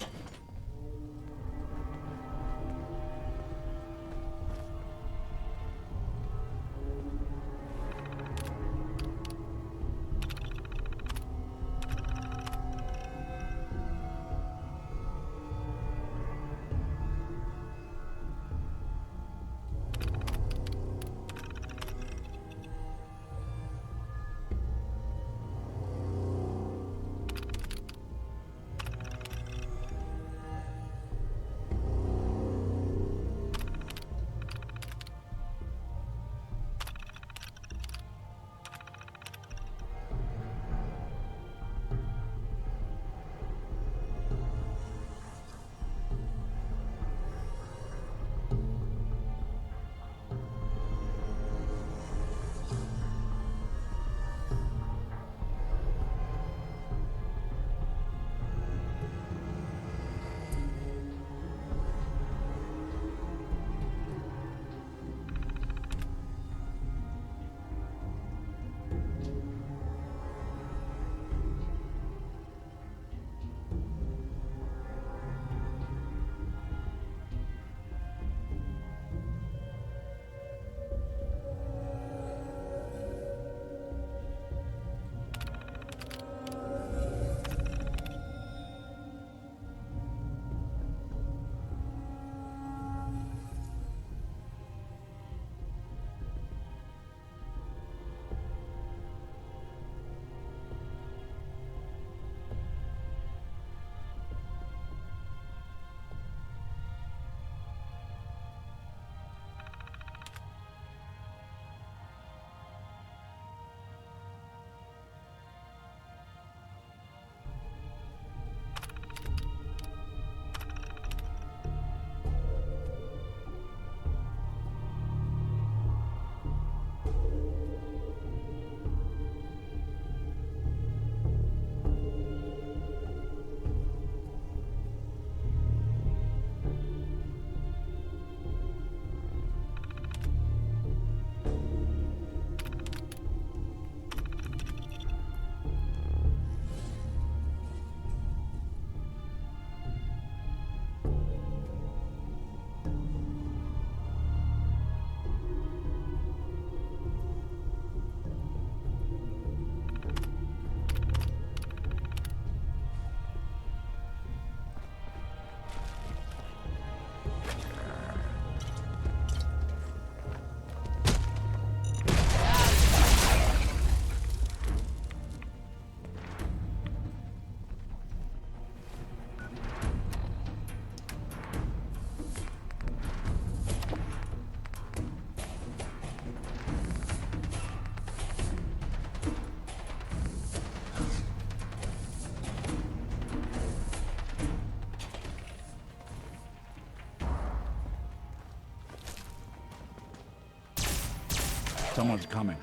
Someone's coming.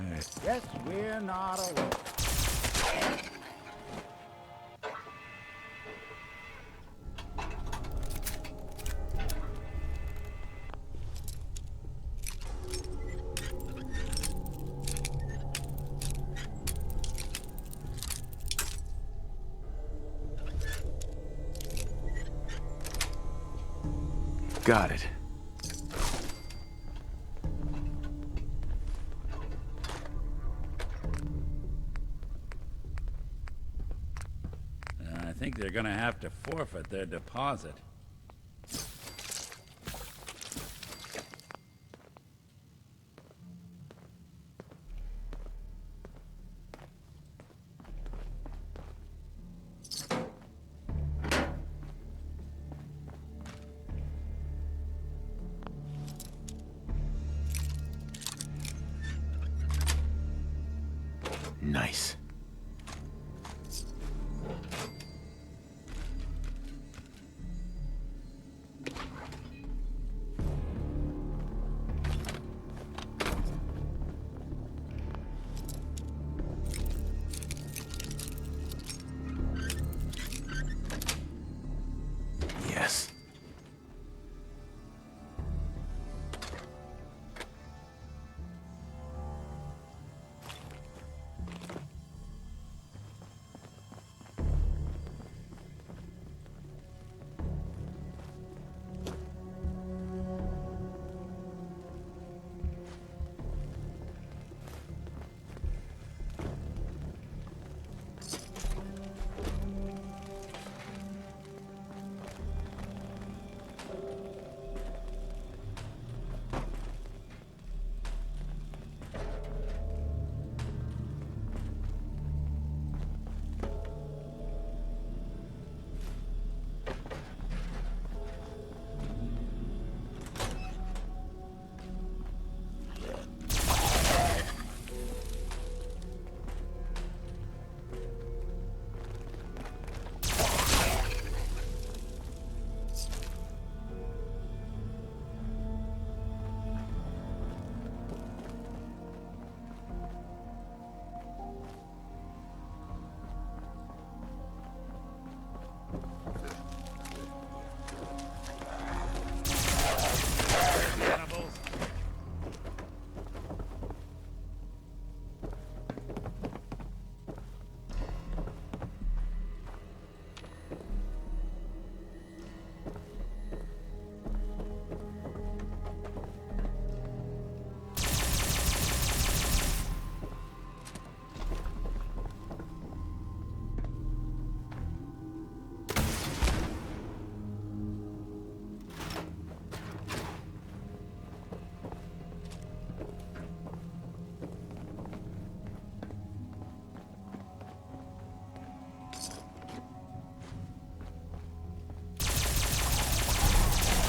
Hey. Guess we're not alone. Got it. I think they're gonna have to forfeit their deposit. Nice. Yes.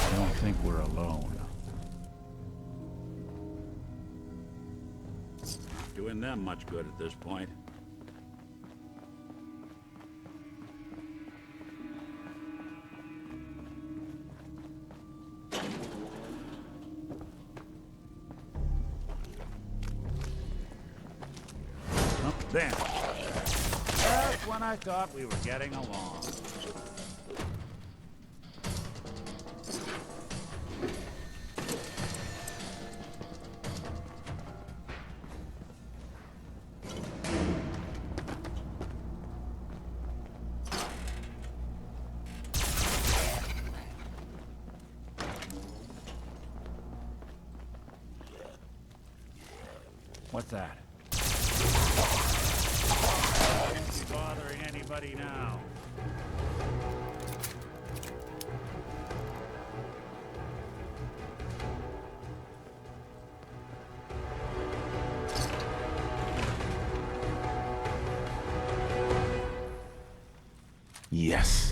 I don't think we're alone. Doing them much good at this point. Oh, there. Just when I thought we were getting along. What's that? Can't be bothering anybody now. Yes.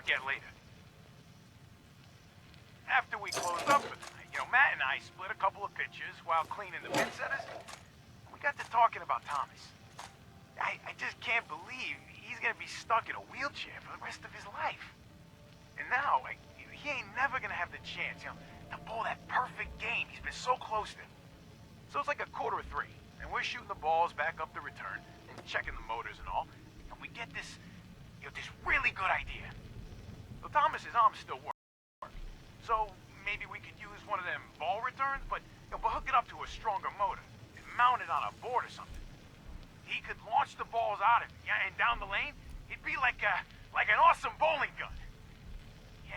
forget later. After we closed up for the night, Matt and I split a couple of pitchers while cleaning the bin setters. We got to talking about Thomas. I just can't believe he's gonna be stuck in a wheelchair for the rest of his life. And now, he ain't never gonna have the chance, to pull that perfect game he's been so close to. So it's like 2:45, and we're shooting the balls back up the return and checking the motors and all, and we get this, this really good idea. So Thomas's arms still work. So maybe we could use one of them ball returns, but hook it up to a stronger motor and mount it on a board or something. He could launch the balls out of it, and down the lane, it'd be like an awesome bowling gun. Yeah.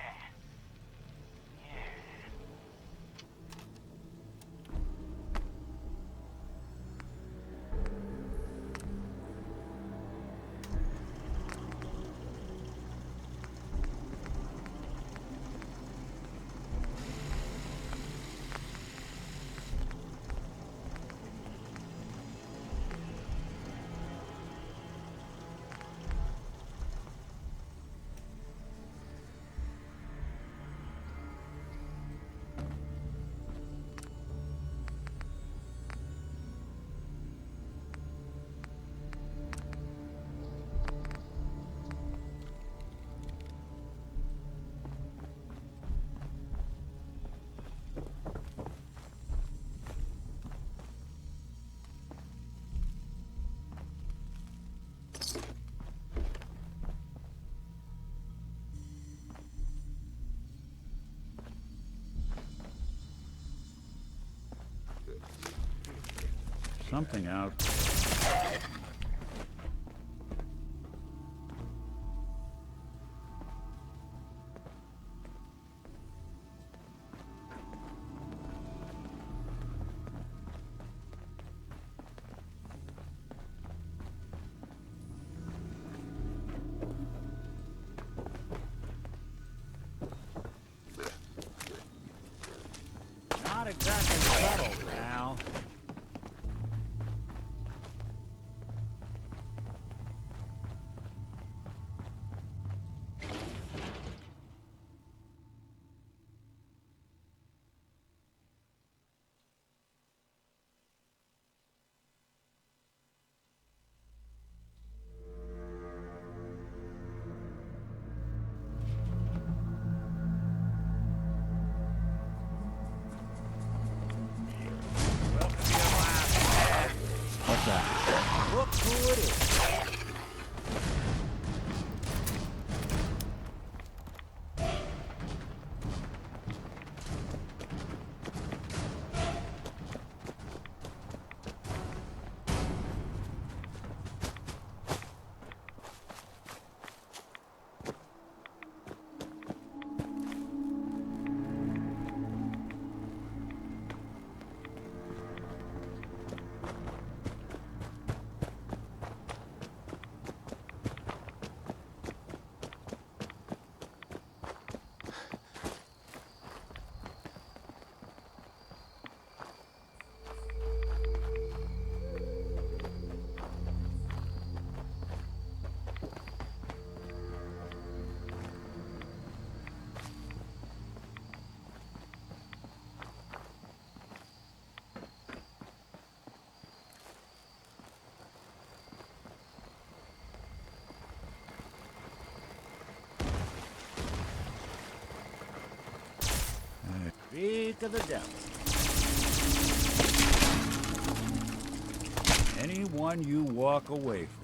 Something out. Not exactly subtle, pal. What's that? Look who it is. Speak of the devil. Anyone you walk away from.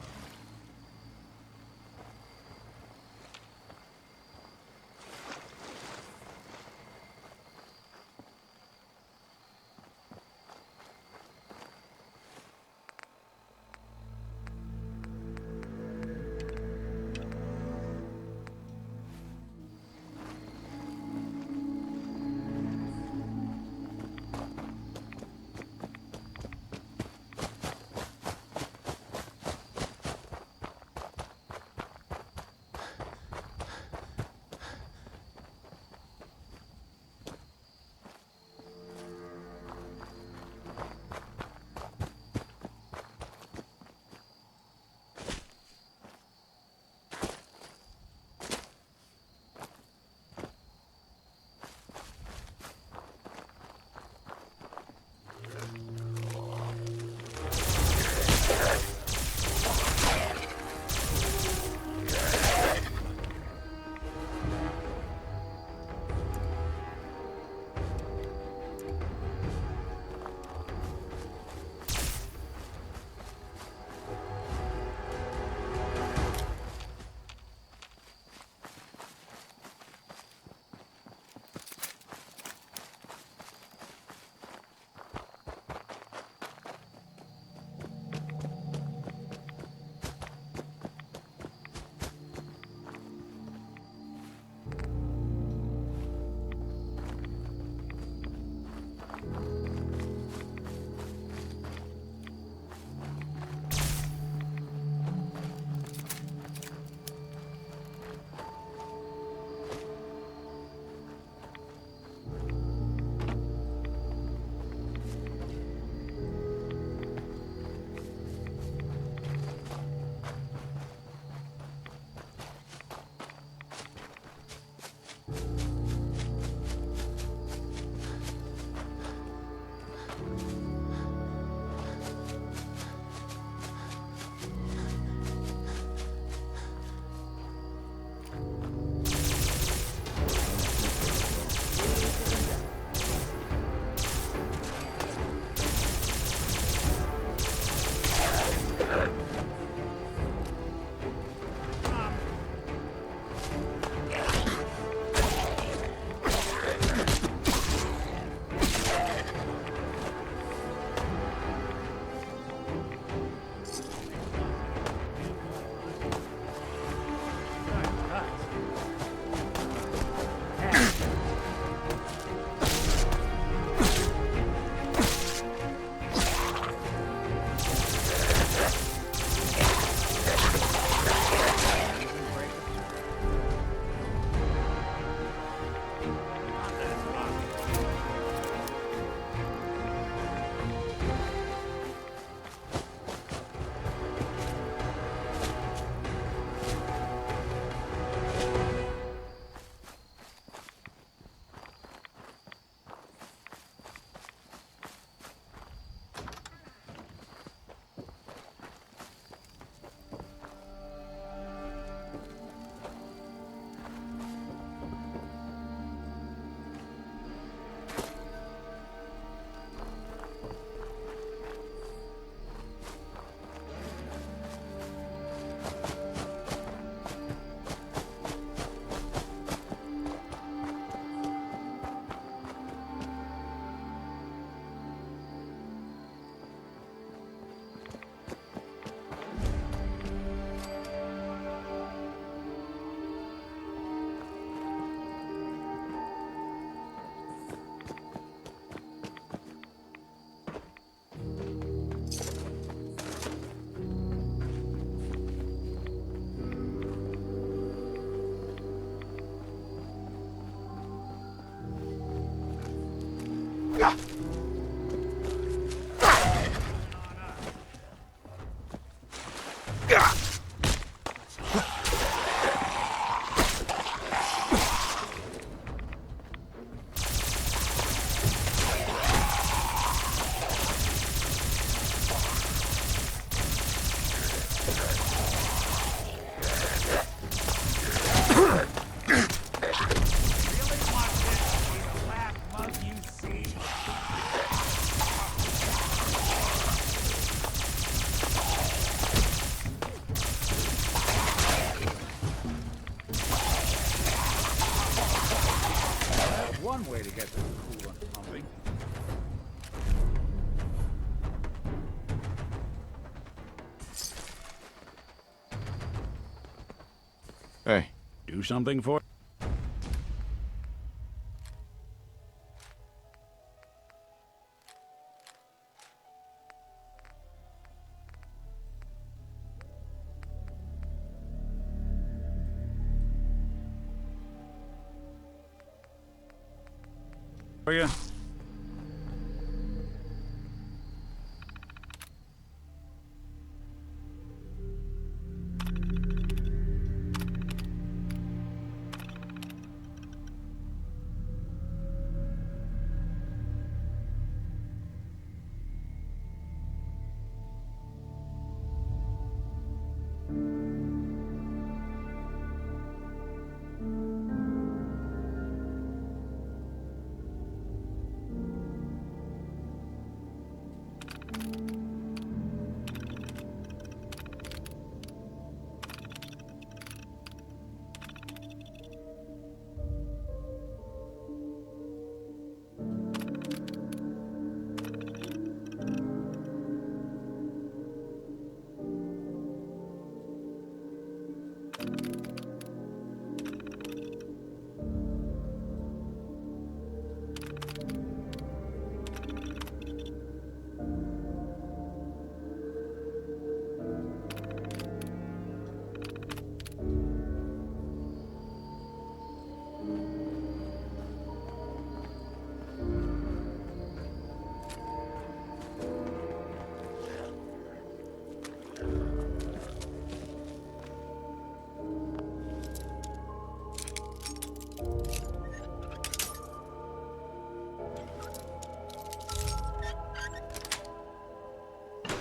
One way to get them cool and pumping. Hey, do something for... For you?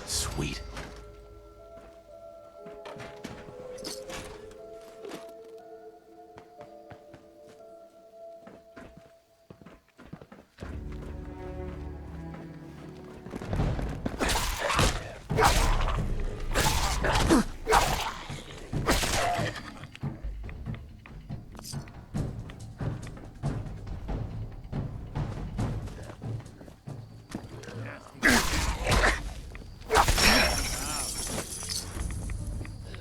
Sweet.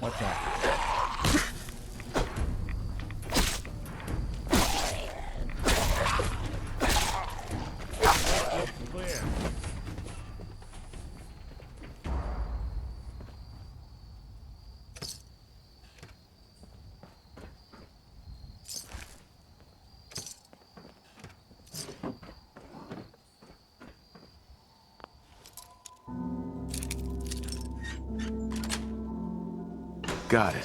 What's that? Clear. Got it.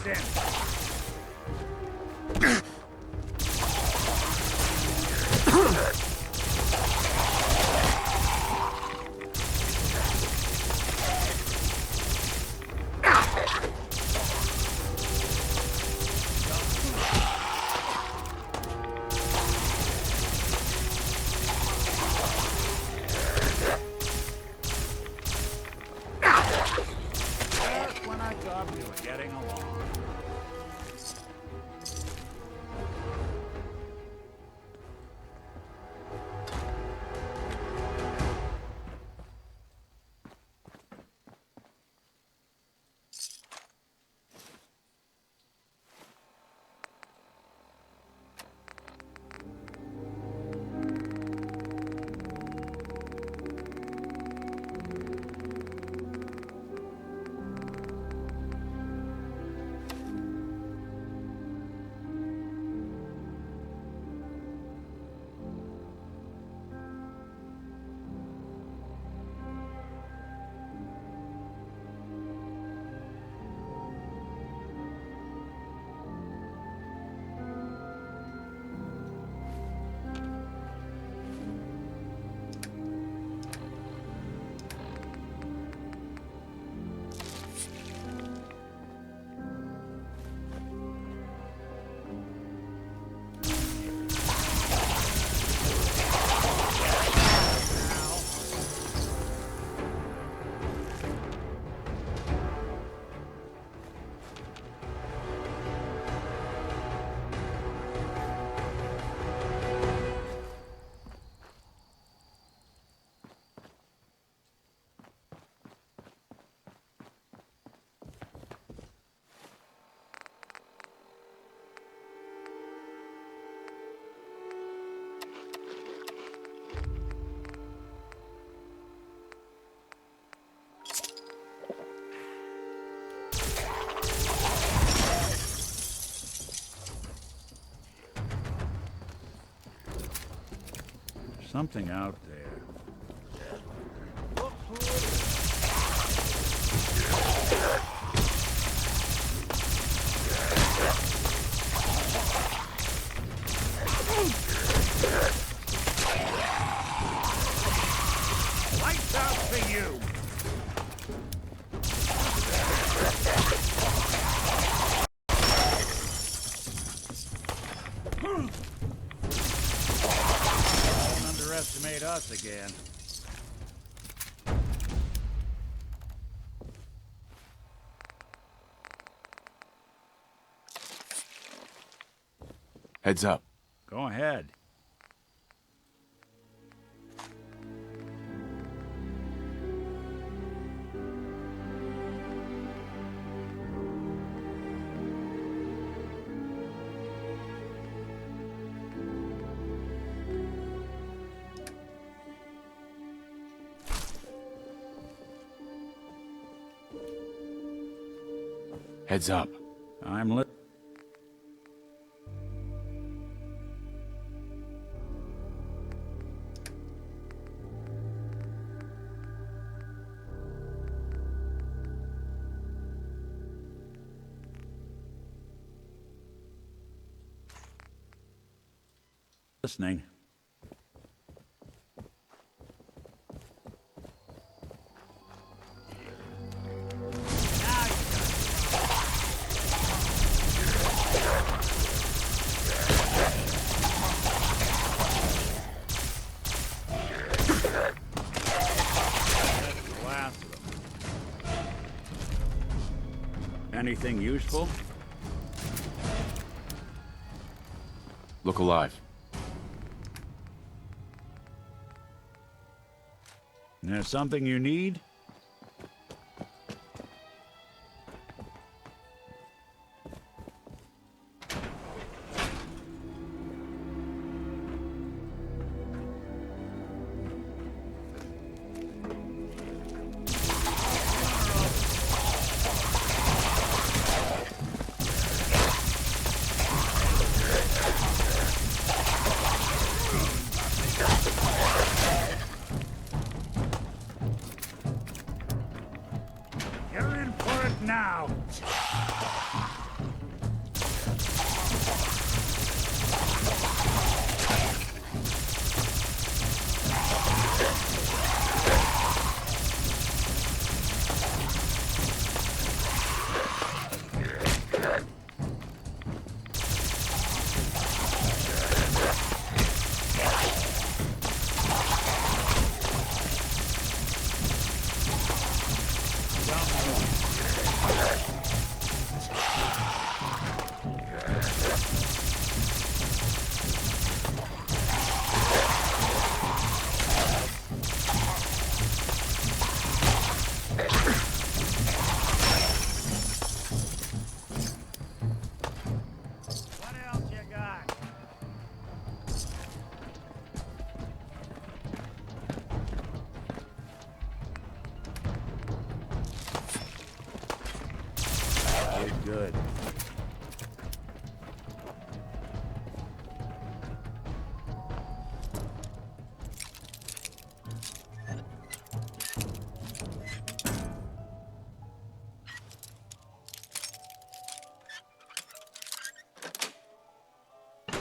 in. Just when I thought we were getting along. Something out there. Lights out for you! Don't underestimate us again. Heads up. Go ahead. Heads up. I'm lit. Listening. Anything useful? Look alive. There's something you need? You're in for it now. What else you got? Good.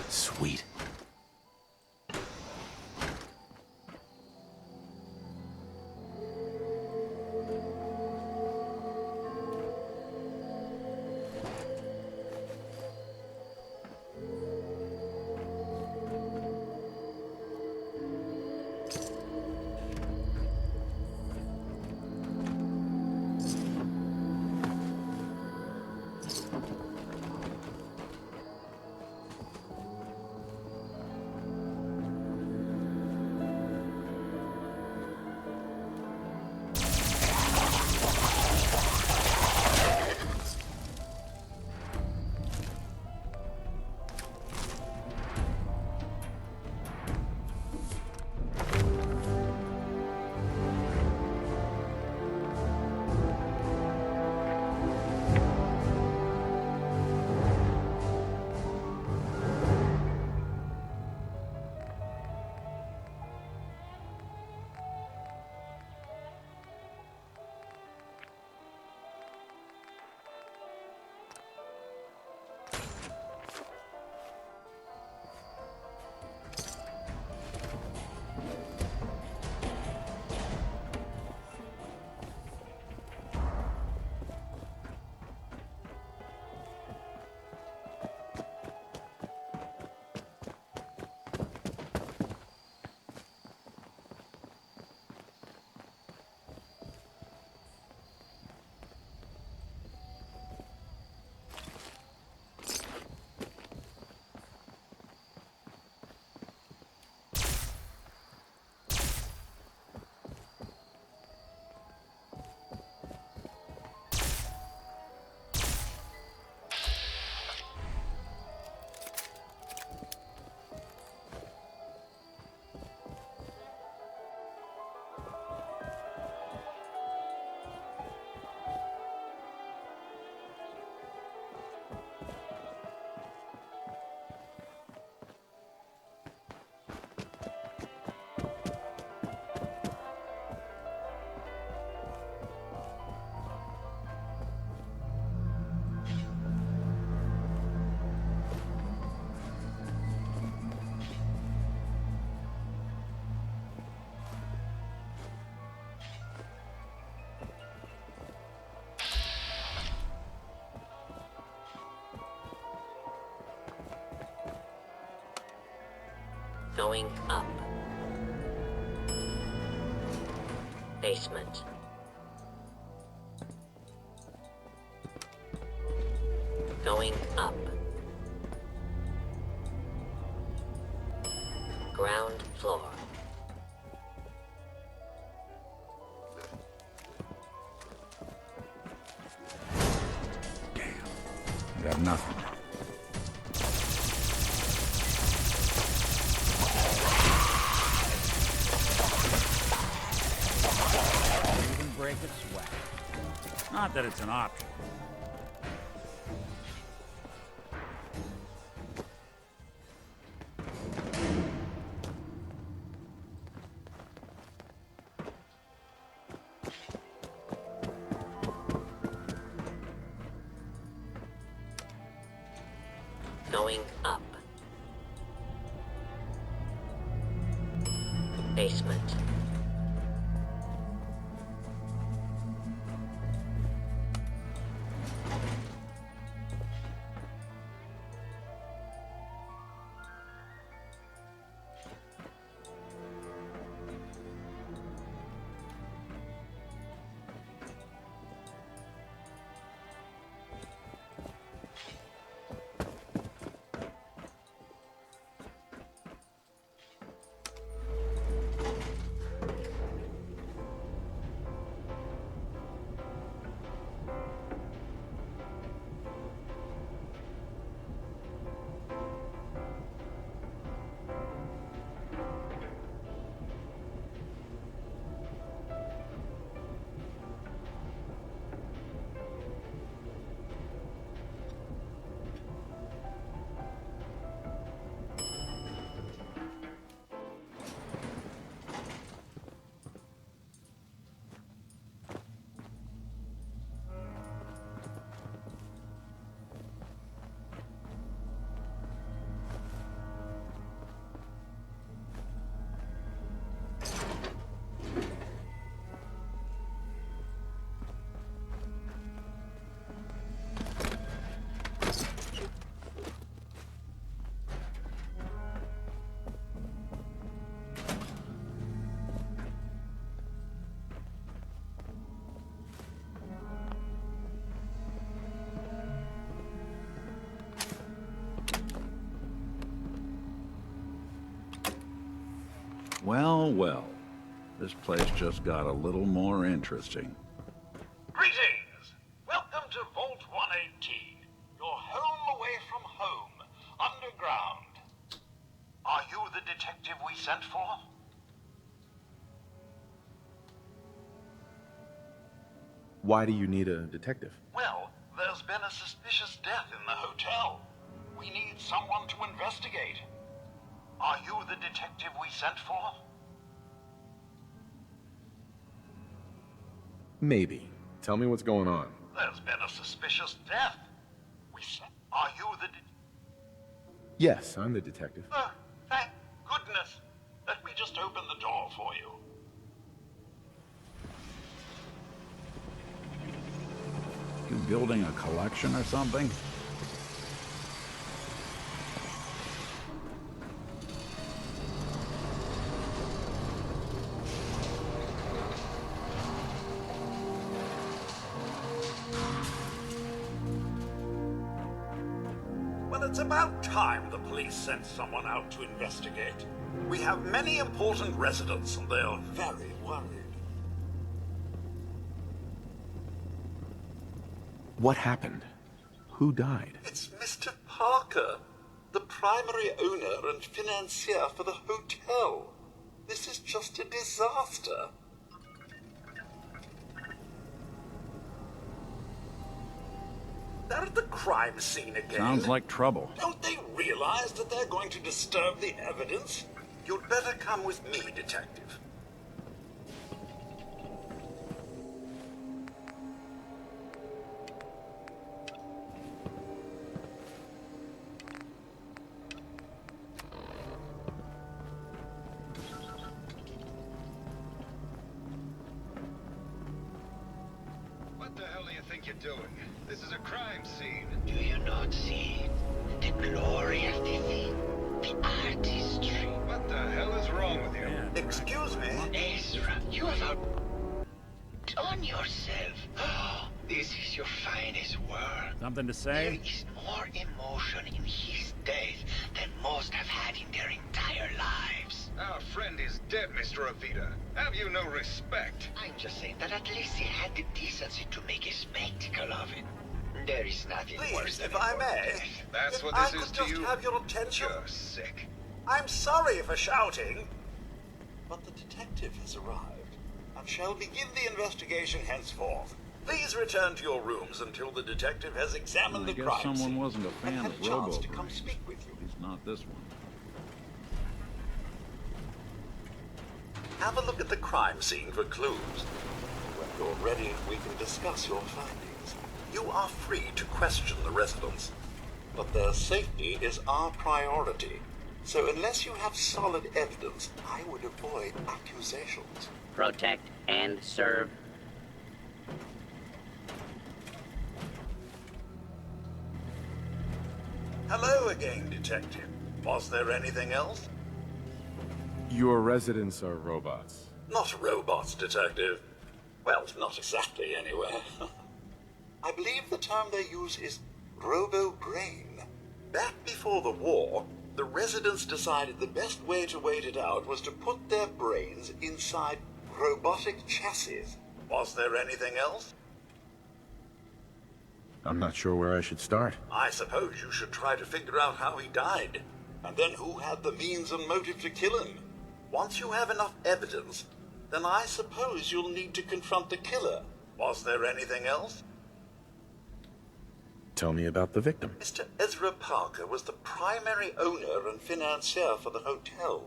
Sweet. Going up. Basement. Going up. Ground floor. I got nothing. Even break a sweat. Not that it's an option. Going up. Basement. Well, well. This place just got a little more interesting. Greetings! Welcome to Vault 118, your home away from home, underground. Are you the detective we sent for? Why do you need a detective? Well, there's been a suspicious death in the hotel. We need someone to investigate. Are you the detective we sent for? Maybe. Tell me what's going on. There's been a suspicious death. Are you the Yes, I'm the detective. Thank goodness. Let me just open the door for you. You building a collection or something? Well, it's about time the police sent someone out to investigate. We have many important residents, and they are very worried. What happened? Who died? It's Mr. Parker, the primary owner and financier for the hotel. This is just a disaster. They're at the crime scene again. Sounds like trouble. Don't they realize that they're going to disturb the evidence? You'd better come with me, detective. What the hell do you think you're doing? This is a crime scene. Do you not see the glory of the thing? The artistry. What the hell is wrong with you? Excuse me? Ezra, you have outdone yourself. This is your finest work. Something to There say? is more emotion in his death than most have had in their entire lives. Our friend is dead, Mr. Avita. Have you no respect? I'm just saying that at least he had the decency to make a spectacle of it. There is nothing worse than if I may. That's if what I this is could to just you? have your attention. You're sick. I'm sorry for shouting. But the detective has arrived and shall begin the investigation henceforth. Please return to your rooms until the detective has examined I the guess crime someone scene wasn't a fan and had of a chance to robo come brains. speak with you. At least not this one. Have a look at the crime scene for clues. When you're ready, we can discuss your findings. You are free to question the residents, but their safety is our priority. So unless you have solid evidence, I would avoid accusations. Protect and serve. Hello again, Detective. Was there anything else? Your residents are robots. Not robots, Detective. Well, not exactly, anyway. I believe the term they use is robo-brain. Back before the war, the residents decided the best way to wait it out was to put their brains inside robotic chassis. Was there anything else? I'm not sure where I should start. I suppose you should try to figure out how he died, and then who had the means and motive to kill him. Once you have enough evidence, then I suppose you'll need to confront the killer. Was there anything else? Tell me about the victim. Mr. Ezra Parker was the primary owner and financier for the hotel.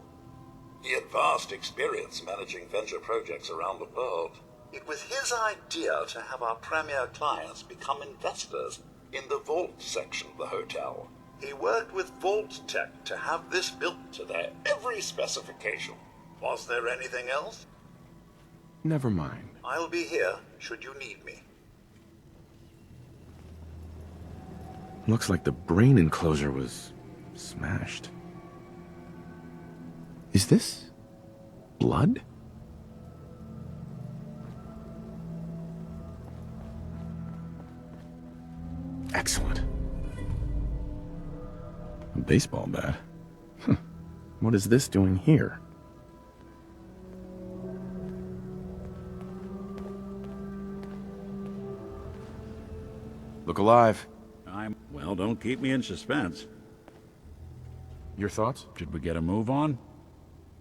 He had vast experience managing venture projects around the world. It was his idea to have our premier clients become investors in the vault section of the hotel. He worked with Vault Tech to have this built to their every specification. Was there anything else? Never mind. I'll be here should you need me. Looks like the brain enclosure was smashed. Is this blood? Excellent. A baseball bat? What is this doing here? Look alive. Well, don't keep me in suspense. Your thoughts? Should we get a move on?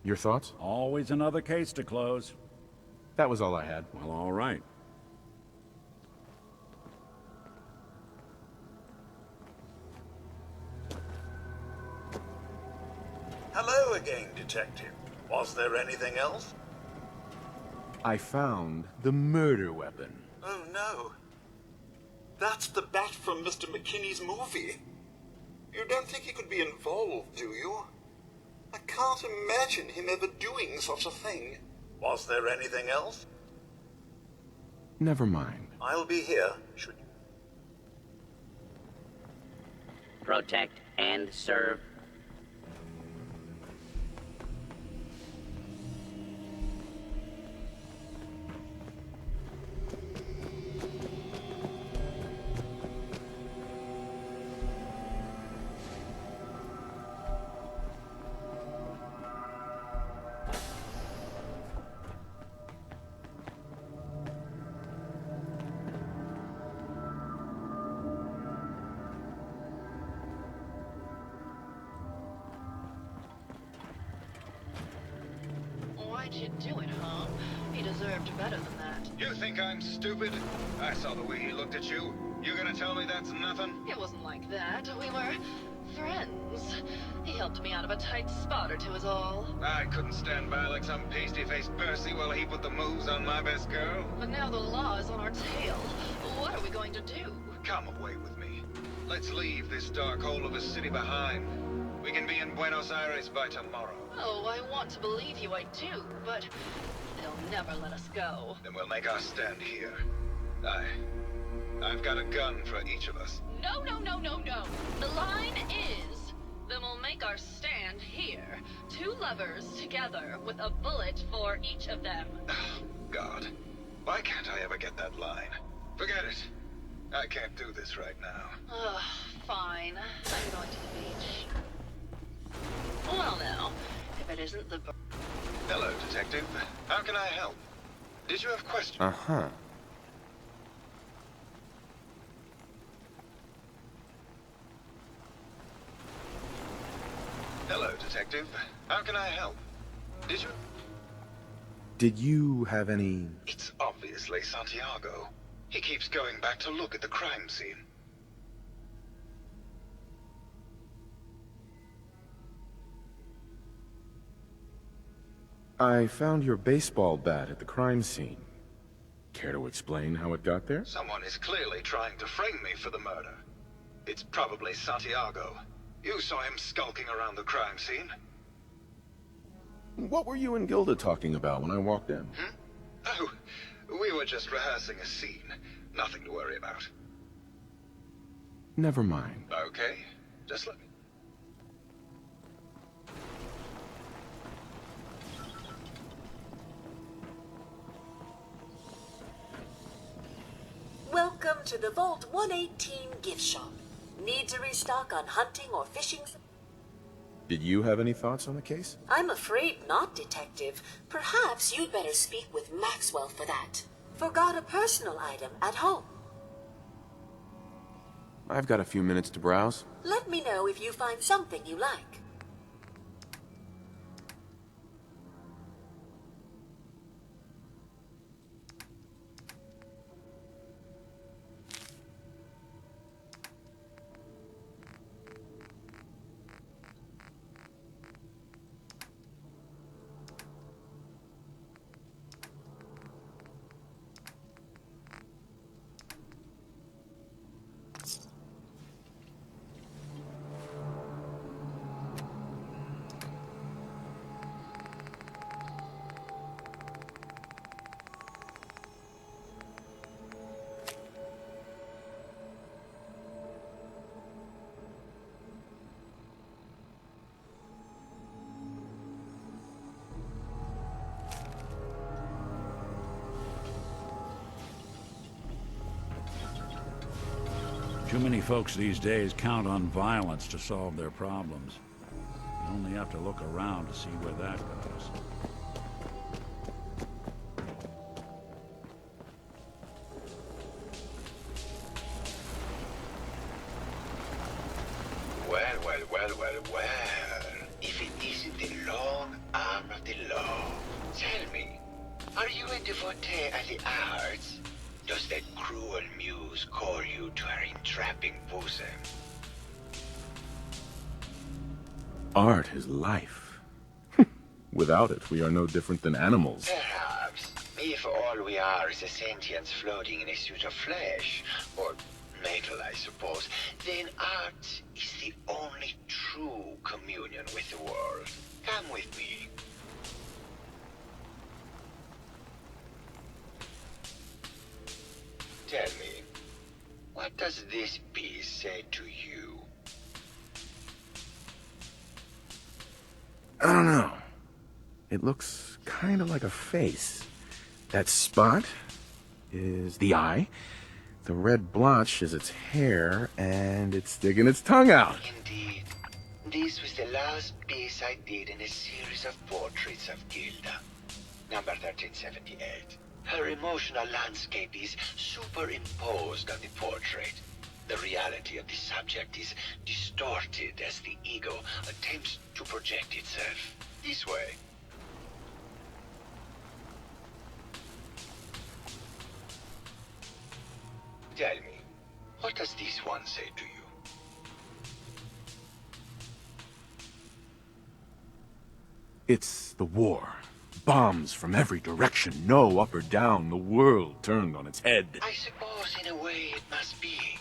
Your thoughts? Always another case to close. That was all I had. Well, all right. Hello again, Detective. Was there anything else? I found the murder weapon. Oh no. That's the bat from Mr. McKinney's movie. You don't think he could be involved, do you? I can't imagine him ever doing such a thing. Was there anything else? Never mind. I'll be here, should you... Protect and serve. Why'd you do it, huh? He deserved better than that. You think I'm stupid? I saw the way he looked at you. You gonna tell me that's nothing? It wasn't like that. We were friends. He helped me out of a tight spot or two is all. I couldn't stand by like some pasty-faced Percy while he put the moves on my best girl. But now the law is on our tail. What are we going to do? Come away with me. Let's leave this dark hole of a city behind. We can be in Buenos Aires by tomorrow. Oh, I want to believe you, I do, but they'll never let us go. Then we'll make our stand here. I've got a gun for each of us. No, no, no, no, no. The line is, then we'll make our stand here. Two lovers together with a bullet for each of them. God, why can't I ever get that line? Forget it. I can't do this right now. Ugh, fine. I'm going to the beach. Well now, if it isn't the... Hello, Detective. How can I help? Did you have questions? Uh-huh. Hello, Detective. How can I help? Did you... Did you have any... It's obviously Santiago. He keeps going back to look at the crime scene. I found your baseball bat at the crime scene. Care to explain how it got there? Someone is clearly trying to frame me for the murder. It's probably Santiago. You saw him skulking around the crime scene. What were you and Gilda talking about when I walked in? Oh, we were just rehearsing a scene. Nothing to worry about. Never mind. Okay, just let me... Welcome to the Vault 118 gift shop. Need to restock on hunting or fishing? Did you have any thoughts on the case? I'm afraid not, Detective. Perhaps you'd better speak with Maxwell for that. Forgot a personal item at home. I've got a few minutes to browse. Let me know if you find something you like. Too many folks these days count on violence to solve their problems. You only have to look around to see where that got us. Well. If it isn't the long arm of the law. Tell me, are you a devotee of the arts? Does that cruel muse call you to her entrapping bosom? Art is life. Without it, we are no different than animals. Perhaps. If all we are is a sentience floating in a suit of flesh, or metal, I suppose, then art is the only true communion with the world. Come with me. Tell me, what does this piece say to you? I don't know. It looks kind of like a face. That spot is the eye. The red blotch is its hair, and it's sticking its tongue out. Indeed. This was the last piece I did in a series of portraits of Gilda. Number 1378. Her emotional landscape is superimposed on the portrait. The reality of the subject is distorted as the ego attempts to project itself. This way. Tell me, what does this one say to you? It's the war. Bombs from every direction, no up or down, the world turned on its head. I suppose in a way it must be.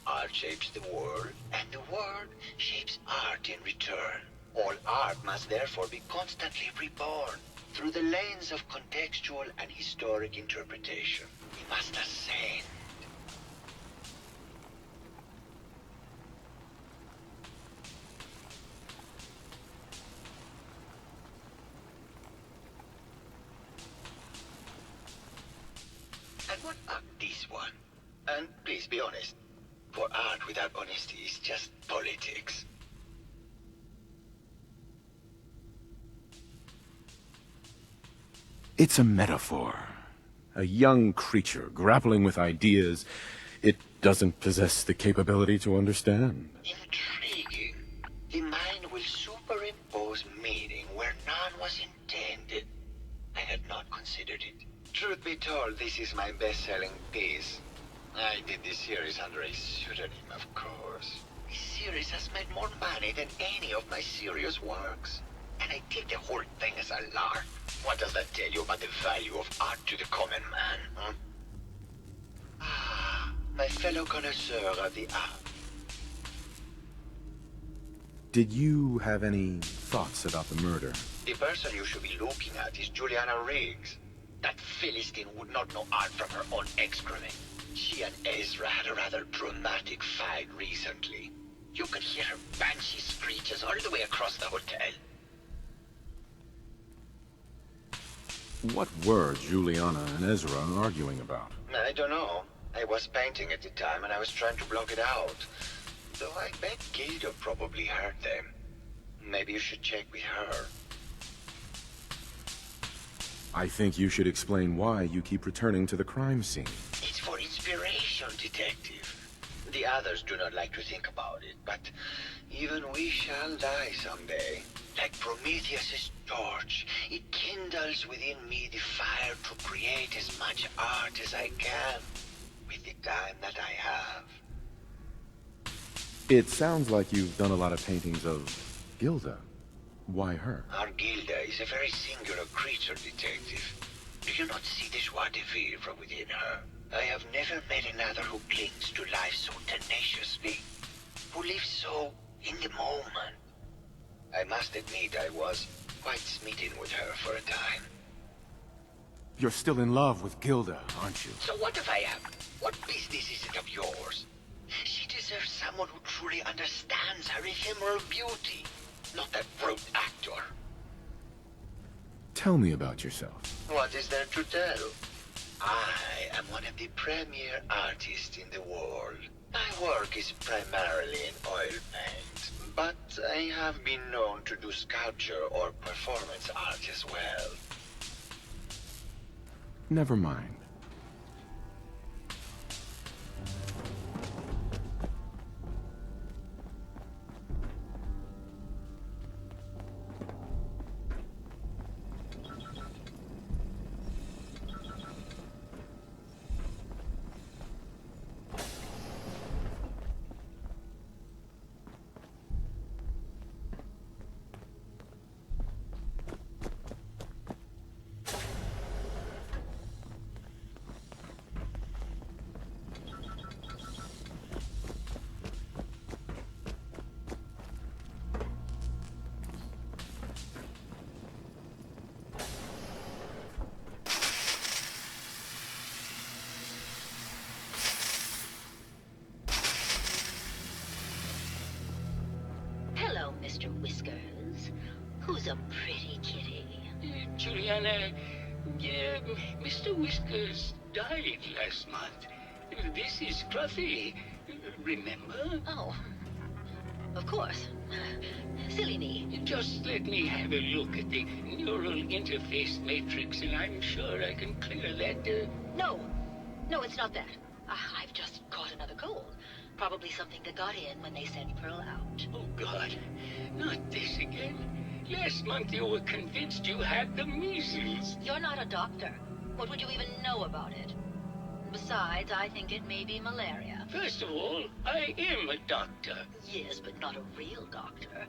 Art shapes the world, and the world shapes art in return. All art must therefore be constantly reborn through the lens of contextual and historic interpretation. We must ascend. And what about this one? And please be honest, for art without honesty is just politics. It's a metaphor. A young creature grappling with ideas it doesn't possess the capability to understand. Intriguing. The mind will superimpose meaning where none was intended. I had not considered it. Truth be told, this is my best-selling piece. I did this series under a pseudonym, of course. This series has made more money than any of my serious works. And I did the whole thing as a lark. What does that tell you about the value of art to the common man, huh? Ah, my fellow connoisseur of the art. Did you have any thoughts about the murder? The person you should be looking at is Juliana Riggs. That Philistine would not know art from her own excrement. She and Ezra had a rather dramatic fight recently. You could hear her banshee screeches all the way across the hotel. What were Juliana and Ezra arguing about? I don't know. I was painting at the time and I was trying to block it out. Though I bet Gilda probably heard them. Maybe you should check with her. I think you should explain why you keep returning to the crime scene. It's for inspiration, detective. The others do not like to think about it, but even we shall die someday. Like Prometheus's torch, it kindles within me the fire to create as much art as I can with the time that I have. It sounds like you've done a lot of paintings of Gilda. Why her? Our Gilda is a very singular creature, detective. Do you not see the joie de vivre within her? I have never met another who clings to life so tenaciously, who lives so in the moment. I must admit I was quite smitten with her for a time. You're still in love with Gilda, aren't you? So what if I am? What business is it of yours? She deserves someone who truly understands her ephemeral beauty, not that brute actor. Tell me about yourself. What is there to tell? I am one of the premier artists in the world. My work is primarily in oil paint, but I have been known to do sculpture or performance art as well. Never mind. was a pretty kitty. Juliana, Mr. Whiskers died last month. This is Scruffy. Remember? Oh, of course. Silly me. Just let me have a look at the neural interface matrix, and I'm sure I can clear that. No. No, it's not that. I've just caught another cold. Probably something that got in when they sent Pearl out. Oh, God. Not this again. Last month you were convinced you had the measles. You're not a doctor. What would you even know about it? Besides, I think it may be malaria. First of all, I am a doctor. Yes, but not a real doctor.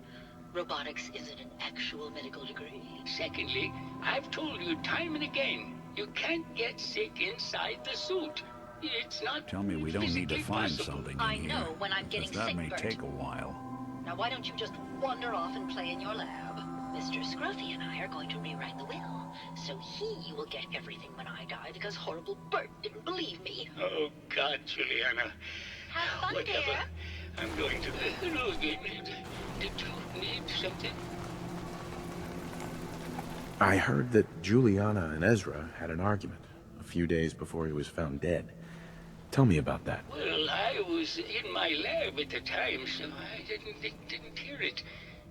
Robotics isn't an actual medical degree. Secondly, I've told you time and again, you can't get sick inside the suit. It's not. Tell me we don't need to find something in I here. know when I'm getting that sick, may Bert. take a while. Now why don't you just wander off and play in your lab? Mr. Scruffy and I are going to rewrite the will, so he will get everything when I die because horrible Bert didn't believe me. Oh, God, Juliana. Have fun, Whatever. dear. I'm going to. Hello again. Did you need something? I heard that Juliana and Ezra had an argument a few days before he was found dead. Tell me about that. Well, I was in my lab at the time, so I didn't hear it.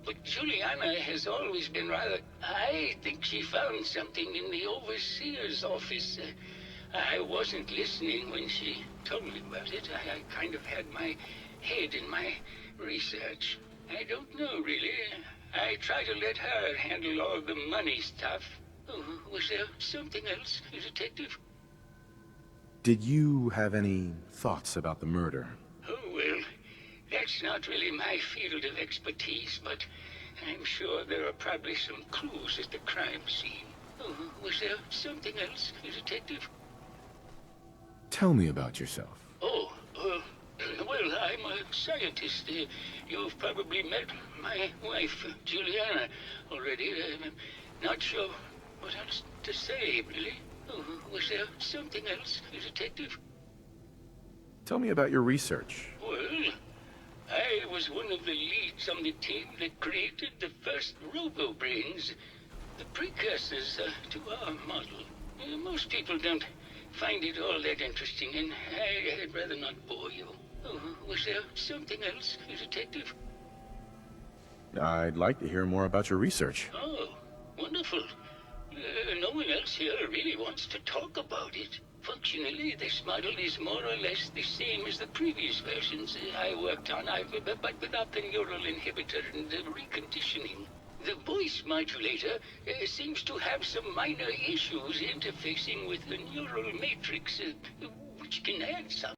But Juliana has always been rather... I think she found something in the overseer's office. I wasn't listening when she told me about it. I kind of had my head in my research. I don't know, really. I try to let her handle all the money stuff. Oh, was there something else, Detective? Did you have any thoughts about the murder? Oh, well, that's not really my field of expertise, but I'm sure there are probably some clues at the crime scene. Oh, was there something else, Detective? Tell me about yourself. Oh, well, I'm a scientist. You've probably met my wife, Juliana, already. I'm not sure what else to say, really. Oh, was there something else, Detective? Tell me about your research. Well, I was one of the leads on the team that created the first robo-brains, the precursors to our model. Most people don't find it all that interesting, and I'd rather not bore you. Oh, was there something else, Detective? I'd like to hear more about your research. Oh, wonderful. No one else here really wants to talk about it. Functionally, this model is more or less the same as the previous versions I worked on, but without the neural inhibitor and the reconditioning. The voice modulator seems to have some minor issues interfacing with the neural matrix, which can add some.